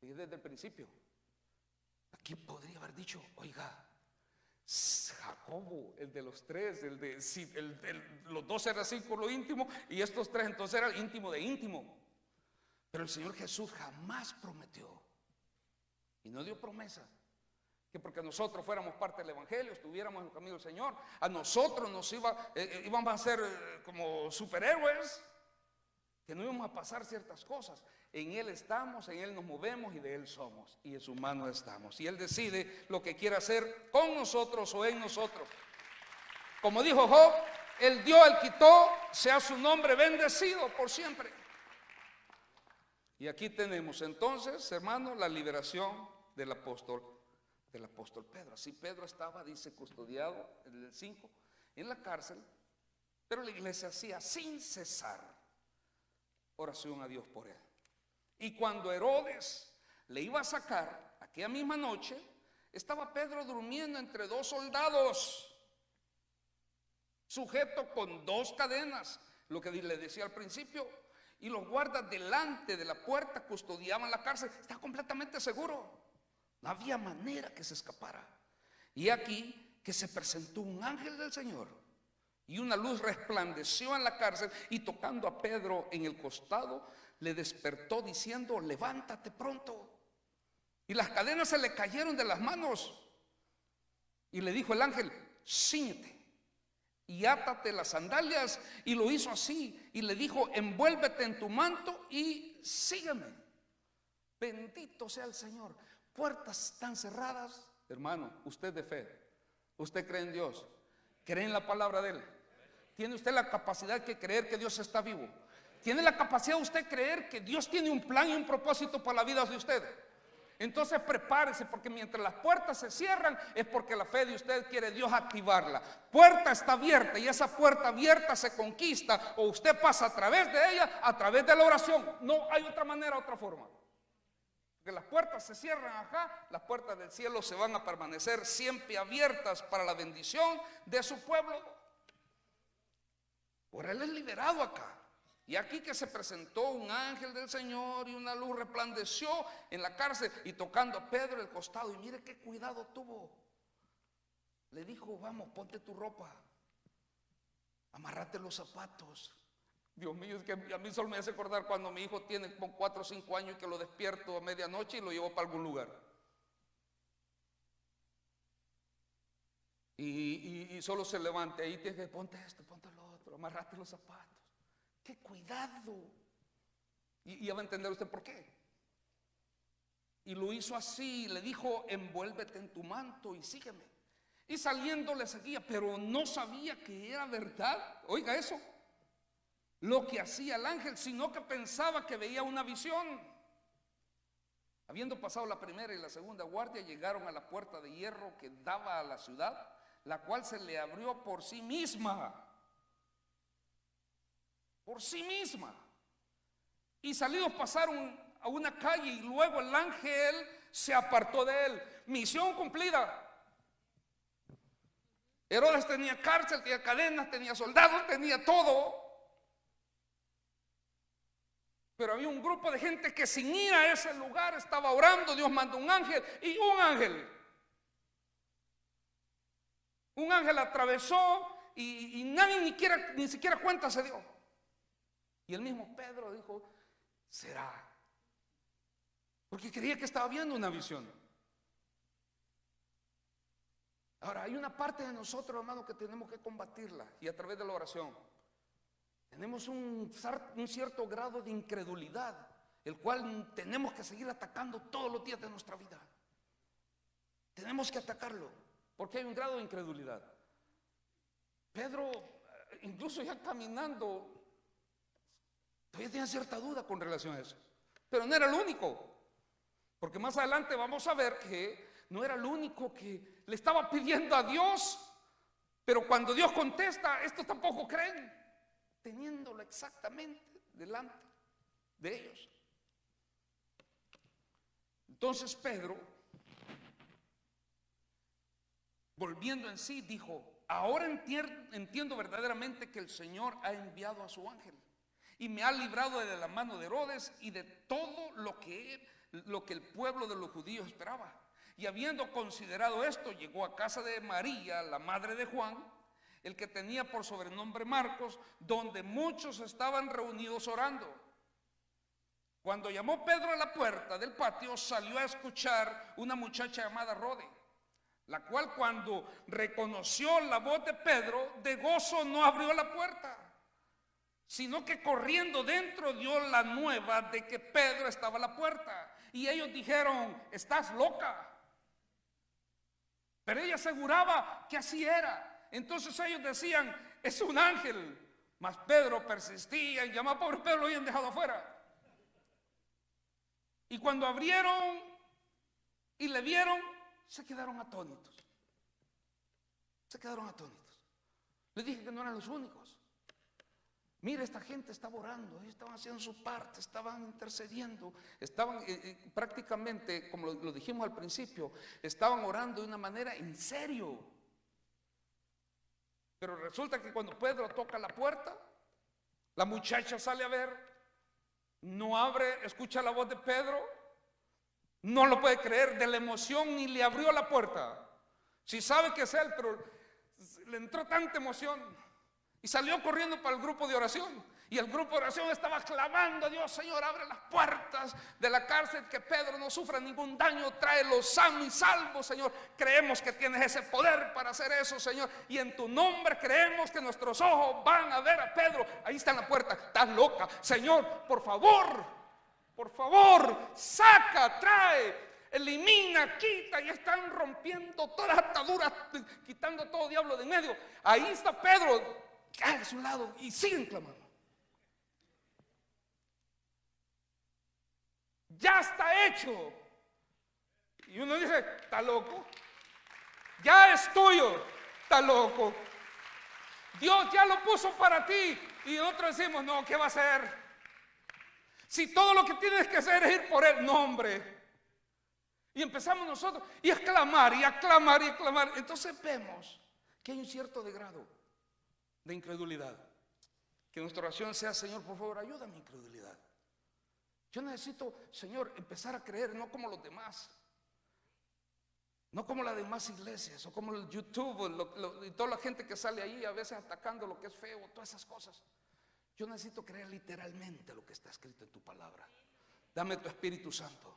B: Y desde el principio, aquí podría haber dicho, oiga, Jacobo, el de los tres, los dos eran círculo íntimo y estos tres entonces eran íntimo de íntimo. Pero el Señor Jesús jamás prometió y no dio promesa que porque nosotros fuéramos parte del Evangelio, estuviéramos en el camino del Señor, a nosotros nos íbamos a ser como superhéroes, que no íbamos a pasar ciertas cosas. En Él estamos, en Él nos movemos y de Él somos, y en sus manos estamos, y Él decide lo que quiere hacer con nosotros o en nosotros. Como dijo Job, Él dio, Él quitó, sea su nombre bendecido por siempre. Y aquí tenemos entonces, hermanos, la liberación del apóstol Pedro. Así Pedro estaba, dice, custodiado en el 5 en la cárcel, pero la iglesia hacía sin cesar oración a Dios por él. Y cuando Herodes le iba a sacar aquella misma noche, estaba Pedro durmiendo entre dos soldados, sujeto con dos cadenas, lo que le decía al principio, y los guardas delante de la puerta custodiaban la cárcel. Estaba completamente seguro, no había manera que se escapara. Y aquí que se presentó un ángel del Señor y una luz resplandeció en la cárcel, y tocando a Pedro en el costado le despertó diciendo, levántate pronto. Y las cadenas se le cayeron de las manos, y le dijo el ángel, cíñete y átate las sandalias. Y lo hizo así, y le dijo, envuélvete en tu manto y sígueme. Bendito sea el Señor. Puertas están cerradas. Hermano, usted de fe, usted cree en Dios, cree en la palabra de Él. ¿Tiene usted la capacidad de creer que Dios está vivo? ¿Tiene la capacidad de usted creer que Dios tiene un plan y un propósito para la vida de usted? Entonces prepárese, porque mientras las puertas se cierran es porque la fe de usted quiere Dios activarla. Puerta está abierta, y esa puerta abierta se conquista, o usted pasa a través de ella, a través de la oración. No hay otra manera, otra forma. Porque las puertas se cierran acá, las puertas del cielo se van a permanecer siempre abiertas para la bendición de su pueblo. Por Él es liberado acá. Y aquí que se presentó un ángel del Señor y una luz resplandeció en la cárcel, y tocando a Pedro el costado, y mire qué cuidado tuvo. Le dijo, vamos, ponte tu ropa, amárrate los zapatos. Dios mío, es que a mí solo me hace acordar cuando mi hijo tiene como 4 o 5 años, y que lo despierto a medianoche y lo llevo para algún lugar. Y solo se levanta y tiene que ponte esto, ponte lo otro, amarrate los zapatos. ¡Qué cuidado! Y ya va a entender usted por qué. Y lo hizo así, le dijo, envuélvete en tu manto y sígueme. Y saliendo le seguía, pero no sabía que era verdad. Oiga eso, lo que hacía el ángel, sino que pensaba que veía una visión. Habiendo pasado la primera y la segunda guardia, llegaron a la puerta de hierro que daba a la ciudad, la cual se le abrió por sí misma. Por sí misma. Y salidos pasaron a una calle, y luego el ángel se apartó de él. Misión cumplida. Herodes tenía cárcel, tenía cadenas, tenía soldados, tenía todo. Pero había un grupo de gente que sin ir a ese lugar estaba orando. Dios mandó un ángel, y un ángel atravesó, y nadie ni siquiera cuenta se dio. Y el mismo Pedro dijo, será, porque creía que estaba viendo una visión. Ahora, hay una parte de nosotros, hermano, que tenemos que combatirla, y a través de la oración. Tenemos un cierto grado de incredulidad, el cual tenemos que seguir atacando todos los días de nuestra vida. Tenemos que atacarlo, porque hay un grado de incredulidad. Pedro, incluso ya caminando, Todavía tenía cierta duda con relación a eso. Pero no era el único. Porque más adelante vamos a ver que no era el único que le estaba pidiendo a Dios. Pero cuando Dios contesta, estos tampoco creen, teniéndolo exactamente delante de ellos. Entonces Pedro, volviendo en sí, dijo: ahora entiendo verdaderamente que el Señor ha enviado a su ángel y me ha librado de la mano de Herodes y de todo lo que el pueblo de los judíos esperaba. Y habiendo considerado esto, llegó a casa de María, la madre de Juan, el que tenía por sobrenombre Marcos, donde muchos estaban reunidos orando. Cuando llamó Pedro a la puerta del patio, salió a escuchar una muchacha llamada Rode, la cual, cuando reconoció la voz de Pedro, de gozo no abrió la puerta, sino que corriendo dentro dio la nueva de que Pedro estaba a la puerta. Y ellos dijeron: estás loca. Pero ella aseguraba que así era. Entonces ellos decían: es un ángel. Mas Pedro persistía en llamar. Pobre Pedro, lo habían dejado afuera. Y cuando abrieron y le vieron, se quedaron atónitos. Se quedaron atónitos. Les dije que no eran los únicos. Mira, esta gente estaba orando, ellos estaban haciendo su parte, estaban intercediendo, estaban prácticamente, como lo dijimos al principio, estaban orando de una manera en serio. Pero resulta que cuando Pedro toca la puerta, la muchacha sale a ver, no abre, escucha la voz de Pedro, no lo puede creer de la emoción, ni le abrió la puerta. Si sabe que es él, pero le entró tanta emoción. Y salió corriendo para el grupo de oración. Y el grupo de oración estaba clamando a Dios: Señor, abre las puertas de la cárcel, que Pedro no sufra ningún daño, tráelo sano y salvo, Señor. Creemos que tienes ese poder para hacer eso, Señor. Y en tu nombre creemos que nuestros ojos van a ver a Pedro. Ahí está en la puerta. Estás loca, Señor, por favor, saca, trae, elimina, quita. Y están rompiendo todas las ataduras, quitando todo diablo de en medio. Ahí está Pedro, a su lado, y siguen clamando. Ya está hecho. Y uno dice: está loco. Ya es tuyo. Está loco. Dios ya lo puso para ti. Y nosotros decimos: no, ¿qué va a hacer? Si todo lo que tienes que hacer es ir por él. No, hombre. Y empezamos nosotros y a clamar y a clamar y a clamar. Entonces vemos que hay un cierto degrado de incredulidad. Que nuestra oración sea: Señor, por favor, ayuda a mi incredulidad. Yo necesito, Señor, empezar a creer, no como los demás, no como las demás iglesias, o como el YouTube y toda la gente que sale ahí a veces atacando lo que es feo, todas esas cosas. Yo necesito creer literalmente lo que está escrito en tu palabra. Dame tu Espíritu Santo.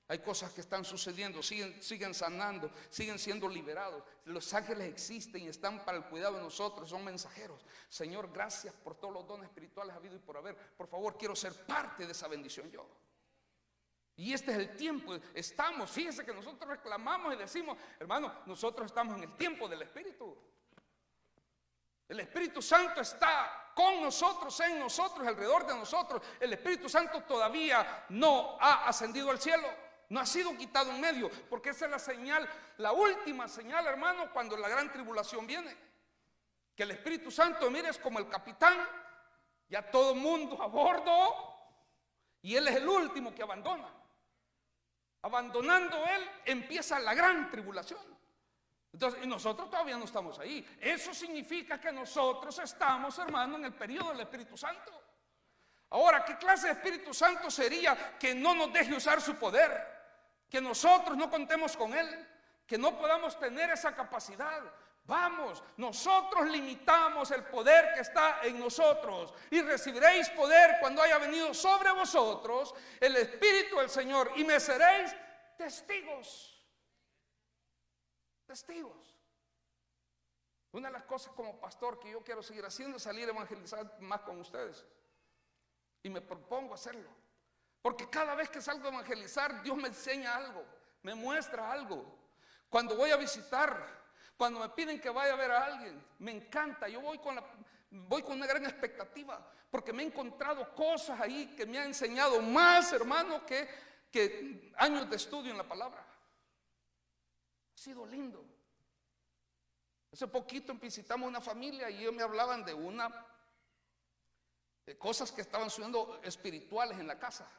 B: Hay cosas que están sucediendo, siguen sanando, siguen siendo liberados. Los ángeles existen y están para el cuidado de nosotros, son mensajeros. Señor, gracias por todos los dones espirituales habido y por haber. Por favor, quiero ser parte de esa bendición yo. Y este es el tiempo, fíjense que nosotros reclamamos y decimos: hermano, nosotros estamos en el tiempo del Espíritu. El Espíritu Santo está con nosotros, en nosotros, alrededor de nosotros. El Espíritu Santo todavía no ha ascendido al cielo. No ha sido quitado en medio, porque esa es la señal, la última señal, hermano, cuando la gran tribulación viene. Que el Espíritu Santo, mire, es como el capitán, ya todo el mundo a bordo, y él es el último que abandona. Abandonando él, empieza la gran tribulación. Entonces, y nosotros todavía no estamos ahí. Eso significa que nosotros estamos, hermano, en el periodo del Espíritu Santo. Ahora, ¿qué clase de Espíritu Santo sería que no nos deje usar su poder? Que nosotros no contemos con él, que no podamos tener esa capacidad. Vamos, nosotros limitamos el poder que está en nosotros, y recibiréis poder cuando haya venido sobre vosotros el Espíritu del Señor, y me seréis testigos. Testigos. Una de las cosas como pastor que yo quiero seguir haciendo es salir a evangelizar más con ustedes, y me propongo hacerlo. Porque cada vez que salgo a evangelizar, Dios me enseña algo, me muestra algo. Cuando voy a visitar, cuando me piden que vaya a ver a alguien, me encanta. Yo voy voy con una gran expectativa, porque me he encontrado cosas ahí que me han enseñado más, hermano, que años de estudio en la palabra. Ha sido lindo. Hace poquito visitamos una familia y ellos me hablaban de cosas que estaban sucediendo espirituales en la casa.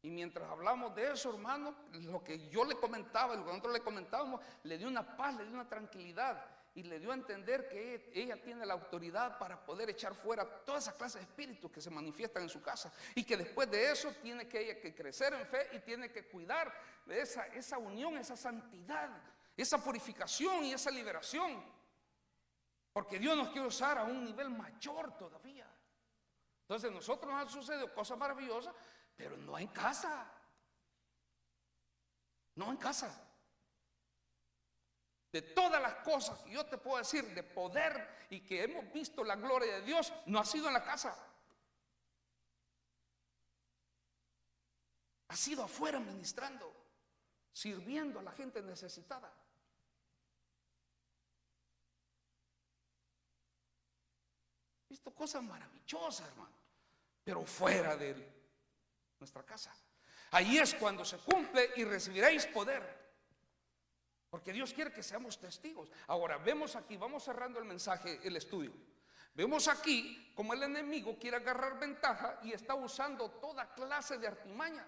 B: Y mientras hablamos de eso, hermano, lo que yo le comentaba, lo que nosotros le comentábamos, le dio una paz, le dio una tranquilidad y le dio a entender que ella tiene la autoridad para poder echar fuera toda esa clase de espíritus que se manifiestan en su casa, y que después de eso tiene que ella que crecer en fe y tiene que cuidar de esa unión, esa santidad, esa purificación y esa liberación, porque Dios nos quiere usar a un nivel mayor todavía. Entonces nosotros nos han sucedido cosas maravillosas, pero no en casa. No en casa. De todas las cosas que yo te puedo decir de poder y que hemos visto la gloria de Dios, no ha sido en la casa. Ha sido afuera ministrando, sirviendo a la gente necesitada. He visto cosas maravillosas, hermano, pero fuera de nuestra casa. Ahí es cuando se cumple y recibiréis poder, porque Dios quiere que seamos testigos. Ahora vemos aquí, vamos cerrando el mensaje, el estudio. Vemos aquí como el enemigo quiere agarrar ventaja y está usando toda clase de artimaña,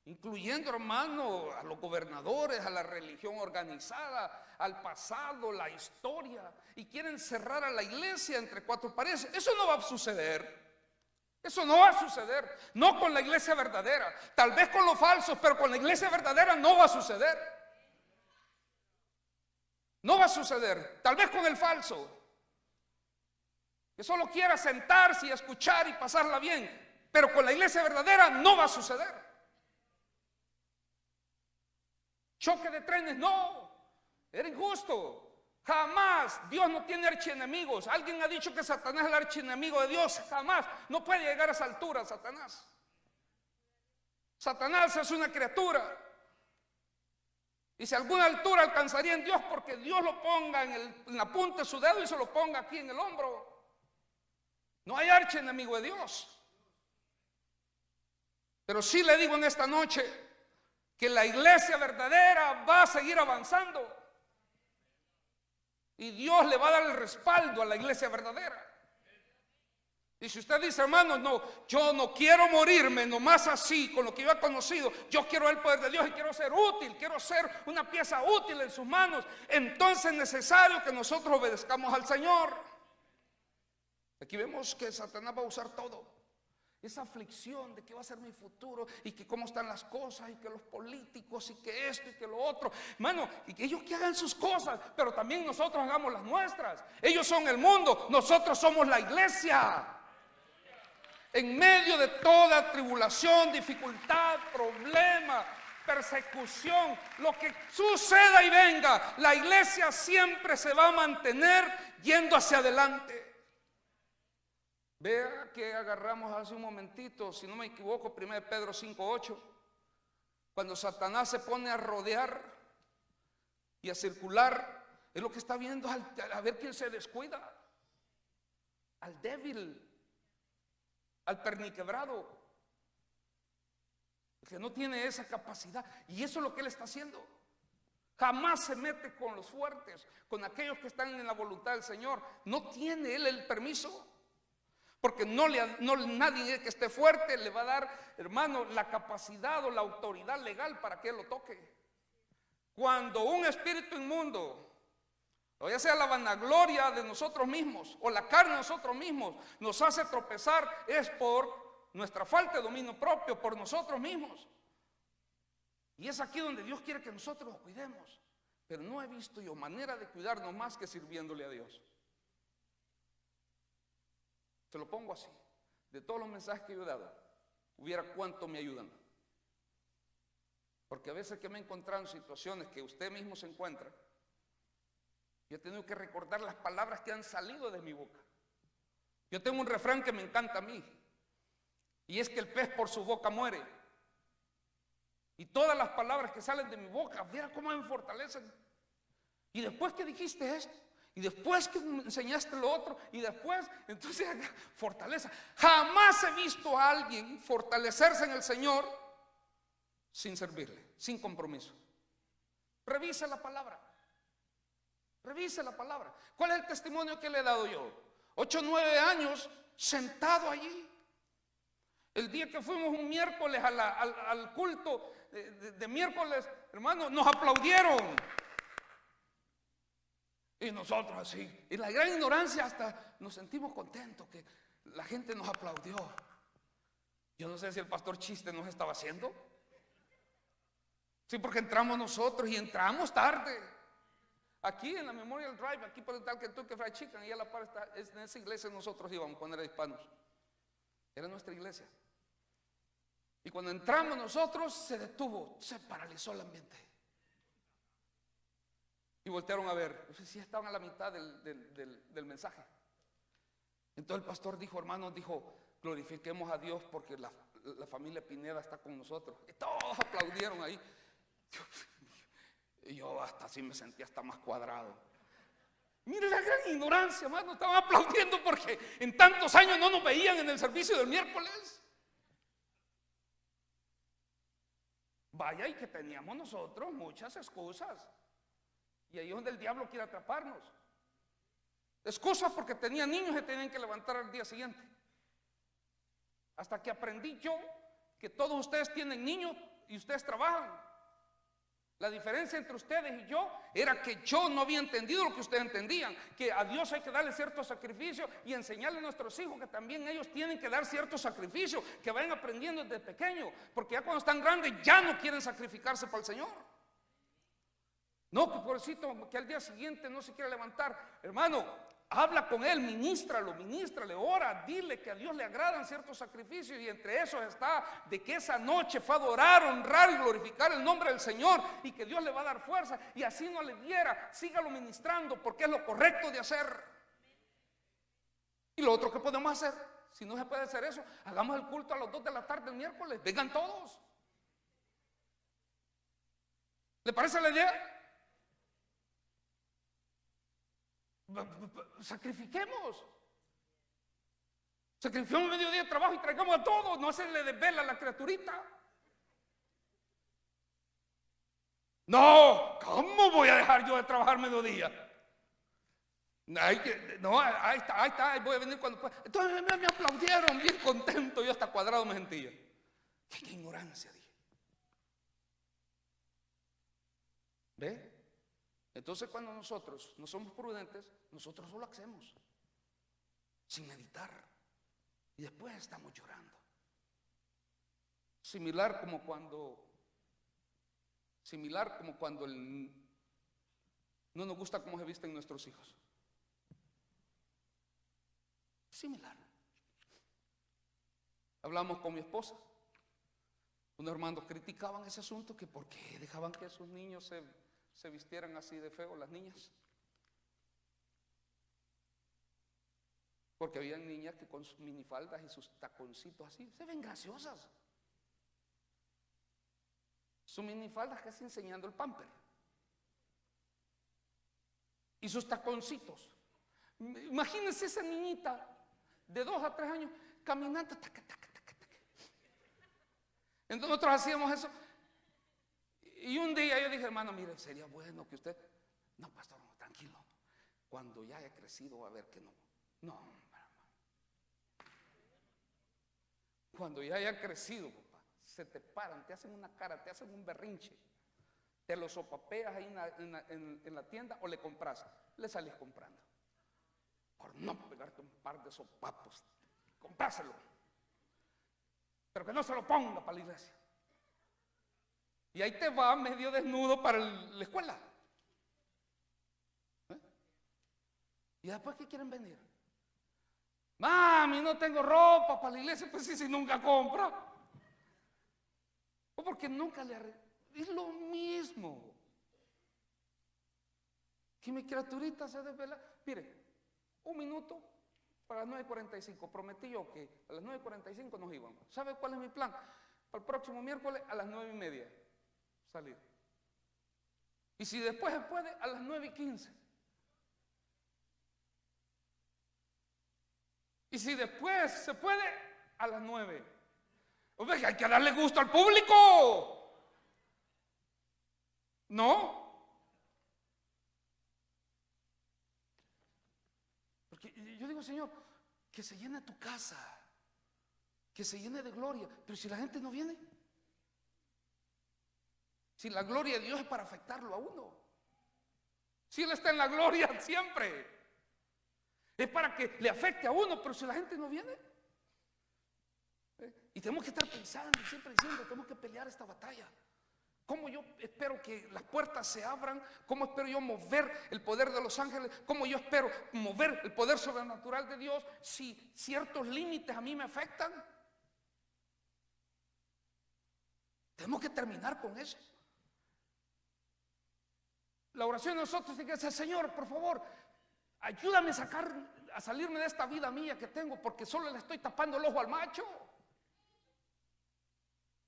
B: incluyendo, hermano, a los gobernadores, a la religión organizada, al pasado, la historia, y quieren cerrar a la iglesia entre cuatro paredes. Eso no va a suceder. Eso no va a suceder. No con la iglesia verdadera. Tal vez con los falsos, pero con la iglesia verdadera no va a suceder. No va a suceder. Tal vez con el falso, que solo quiera sentarse y escuchar y pasarla bien, pero con la iglesia verdadera no va a suceder. Choque de trenes, no. Era injusto. Jamás. Dios no tiene archienemigos. Alguien ha dicho que Satanás es el archienemigo de Dios. Jamás. No puede llegar a esa altura Satanás. Satanás es una criatura. Y si a alguna altura alcanzaría en Dios, porque Dios lo ponga en la punta de su dedo y se lo ponga aquí en el hombro. No hay archienemigo de Dios. Pero sí le digo en esta noche que la iglesia verdadera va a seguir avanzando. Y Dios le va a dar el respaldo a la iglesia verdadera. Y si usted dice, hermano, no, yo no quiero morirme nomás así con lo que yo he conocido, yo quiero el poder de Dios y quiero ser útil, quiero ser una pieza útil en sus manos, entonces es necesario que nosotros obedezcamos al Señor. Aquí vemos que Satanás va a usar todo. Esa aflicción de que va a ser mi futuro y que cómo están las cosas y que los políticos y que esto y que lo otro, hermano, y que ellos que hagan sus cosas, pero también nosotros hagamos las nuestras. Ellos son el mundo, nosotros somos la iglesia. En medio de toda tribulación, dificultad, problema, persecución, lo que suceda y venga, la iglesia siempre se va a mantener yendo hacia adelante. Vea que agarramos hace un momentito, si no me equivoco, 1 Pedro 5:8, cuando Satanás se pone a rodear y a circular, es lo que está viendo, a ver quién se descuida, al débil, al perniquebrado, que no tiene esa capacidad, y eso es lo que él está haciendo. Jamás se mete con los fuertes, con aquellos que están en la voluntad del Señor. No tiene él el permiso. Porque nadie que esté fuerte le va a dar, hermano, la capacidad o la autoridad legal para que él lo toque. Cuando un espíritu inmundo, o ya sea la vanagloria de nosotros mismos o la carne de nosotros mismos, nos hace tropezar, es por nuestra falta de dominio propio, por nosotros mismos. Y es aquí donde Dios quiere que nosotros nos cuidemos. Pero no he visto yo manera de cuidarnos más que sirviéndole a Dios. Se lo pongo así. De todos los mensajes que yo he dado, hubiera cuánto me ayudan. Porque a veces que me he encontrado en situaciones que usted mismo se encuentra, yo he tenido que recordar las palabras que han salido de mi boca. Yo tengo un refrán que me encanta a mí, y es que el pez por su boca muere. Y todas las palabras que salen de mi boca, mira cómo me fortalecen. Y después que dijiste esto, y después que me enseñaste lo otro, y después, entonces fortaleza. Jamás he visto a alguien fortalecerse en el Señor sin servirle, sin compromiso. Revise la palabra. Revise la palabra. ¿Cuál es el testimonio que le he dado yo? 8 o 9 años sentado allí. El día que fuimos un miércoles al culto de miércoles, hermano, nos aplaudieron. Y nosotros así, en la gran ignorancia hasta nos sentimos contentos que la gente nos aplaudió. Yo no sé si el pastor chiste nos estaba haciendo. Sí, porque entramos nosotros y entramos tarde. Aquí en la Memorial Drive, aquí por el tal Kentucky Fried Chicken, y a la par está, en esa iglesia nosotros íbamos cuando era hispanos. Era nuestra iglesia. Y cuando entramos nosotros se detuvo, se paralizó el ambiente. Y voltearon a ver, si estaban a la mitad del mensaje. Entonces el pastor dijo, hermanos, dijo, glorifiquemos a Dios porque la familia Pineda está con nosotros. Y todos aplaudieron ahí. Y yo hasta así me sentía hasta más cuadrado. Mire la gran ignorancia, hermano, estaban aplaudiendo porque en tantos años no nos veían en el servicio del miércoles. Vaya, y que teníamos nosotros muchas excusas. Y ahí es donde el diablo quiere atraparnos. Excusas porque tenía niños que tenían que levantar al día siguiente. Hasta que aprendí yo que todos ustedes tienen niños y ustedes trabajan. La diferencia entre ustedes y yo era que yo no había entendido lo que ustedes entendían, que a Dios hay que darle ciertos sacrificios y enseñarle a nuestros hijos que también ellos tienen que dar ciertos sacrificios, que vayan aprendiendo desde pequeños, porque ya cuando están grandes ya no quieren sacrificarse para el Señor. No, que pobrecito, que al día siguiente no se quiere levantar. Hermano, habla con él, ministrale, ora, dile que a Dios le agradan ciertos sacrificios, y entre esos está de que esa noche fue a adorar, honrar y glorificar el nombre del Señor, y que Dios le va a dar fuerza, y así no le diera, sígalo ministrando porque es lo correcto de hacer. Y lo otro que podemos hacer, si no se puede hacer eso, hagamos el culto a las 2 de la tarde el miércoles, vengan todos. ¿Le parece la idea? Sacrifiquemos mediodía de trabajo y traigamos a todos, no se le desvela a la criaturita. No, ¿cómo voy a dejar yo de trabajar mediodía? No, ahí está, ahí voy a venir cuando pueda. Entonces me aplaudieron bien contento, yo hasta cuadrado me sentía. Qué ignorancia, dije. ¿Ve? Entonces cuando nosotros no somos prudentes, nosotros solo hacemos sin meditar y después estamos llorando. Similar como cuando no nos gusta cómo se visten nuestros hijos. Similar. Hablamos con mi esposa. Unos hermanos criticaban ese asunto, que por qué dejaban que esos niños se vistieran así de feo, las niñas. Porque habían niñas que con sus minifaldas y sus taconcitos así se ven graciosas. Sus minifaldas casi enseñando el pamper. Y sus taconcitos. Imagínense esa niñita de 2 a 3 años caminando. Taca, taca, taca, taca. Entonces nosotros hacíamos eso. Y un día yo dije, hermano, mire, sería bueno que usted... No, pastor, no, tranquilo. Cuando ya haya crecido va a ver que no. No, hermano. Cuando ya haya crecido, papá, se te paran, te hacen una cara, te hacen un berrinche. Te lo sopapeas ahí en la tienda o le compras. Le salís comprando. Por no pegarte un par de sopapos. Compráselo. Pero que no se lo ponga para la iglesia. Y ahí te va medio desnudo para la escuela. ¿Eh? ¿Y después qué quieren venir? Mami, no tengo ropa para la iglesia. Pues sí, si nunca compra. O porque nunca le arregla. Es lo mismo. Que mi criaturita se desvela. Mire, 1 minuto para las 9:45. Prometí yo que a las 9:45 nos íbamos. ¿Sabe cuál es mi plan? Para el próximo miércoles a las 9:30 salir. Y si después se puede, a las 9:15. Y si después se puede, a las 9. Oye, hay que darle gusto al público. ¿No? Porque yo digo, Señor, que se llene tu casa, que se llene de gloria. Pero si la gente no viene, si la gloria de Dios es para afectarlo a uno, si Él está en la gloria siempre, es para que le afecte a uno. Pero si la gente no viene, y tenemos que estar pensando, siempre diciendo, tenemos que pelear esta batalla. ¿Cómo yo espero que las puertas se abran? ¿Cómo espero yo mover el poder de los ángeles? ¿Cómo yo espero mover el poder sobrenatural de Dios si ciertos límites a mí me afectan? Tenemos que terminar con eso. La oración de nosotros tiene que ser: Señor, por favor, ayúdame a salirme de esta vida mía que tengo, porque solo le estoy tapando el ojo al macho.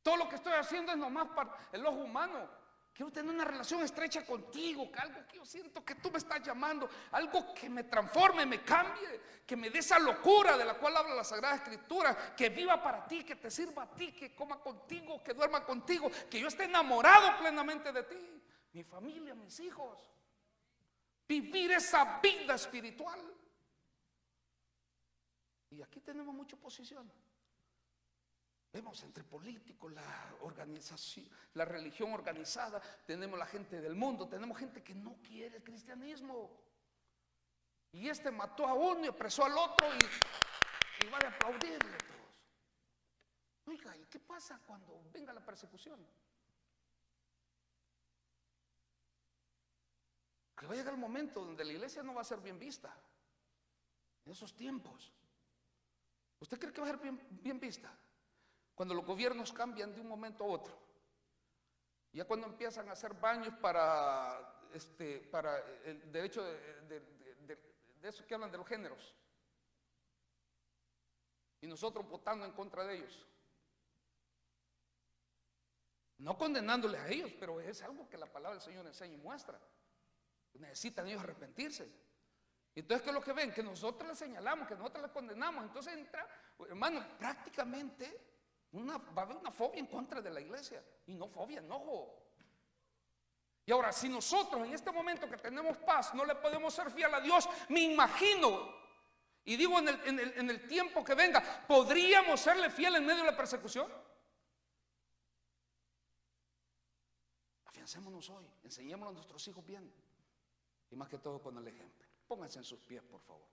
B: Todo lo que estoy haciendo es nomás para el ojo humano. Quiero tener una relación estrecha contigo, que algo que yo siento que tú me estás llamando, algo que me transforme, me cambie, que me dé esa locura de la cual habla la Sagrada Escritura, que viva para ti, que te sirva a ti, que coma contigo, que duerma contigo, que yo esté enamorado plenamente de ti, mi familia, mis hijos. Vivir esa vida espiritual. Y aquí tenemos mucha oposición. Vemos entre políticos, la organización, la religión organizada, tenemos la gente del mundo, tenemos gente que no quiere el cristianismo. Y este mató a uno y apresó al otro y va a aplaudirle a todos. Oiga, ¿y qué pasa cuando venga la persecución? Que va a llegar el momento donde la iglesia no va a ser bien vista. En esos tiempos, ¿usted cree que va a ser bien vista? Cuando los gobiernos cambian de un momento a otro, ya cuando empiezan a hacer baños para el derecho de eso que hablan de los géneros, y nosotros votando en contra de ellos, no condenándoles a ellos, pero es algo que la palabra del Señor enseña y muestra. Necesitan ellos arrepentirse. Entonces, ¿qué es lo que ven? Que nosotros les señalamos, que nosotros les condenamos. Entonces entra, hermano, prácticamente va a haber una fobia en contra de la iglesia. Y no fobia, enojo. Y ahora, si nosotros en este momento que tenemos paz no le podemos ser fiel a Dios, me imagino, y digo en el tiempo que venga, ¿podríamos serle fiel en medio de la persecución? Afiancémonos hoy, enseñémonos a nuestros hijos bien, y más que todo con el ejemplo. Pónganse en sus pies, por favor.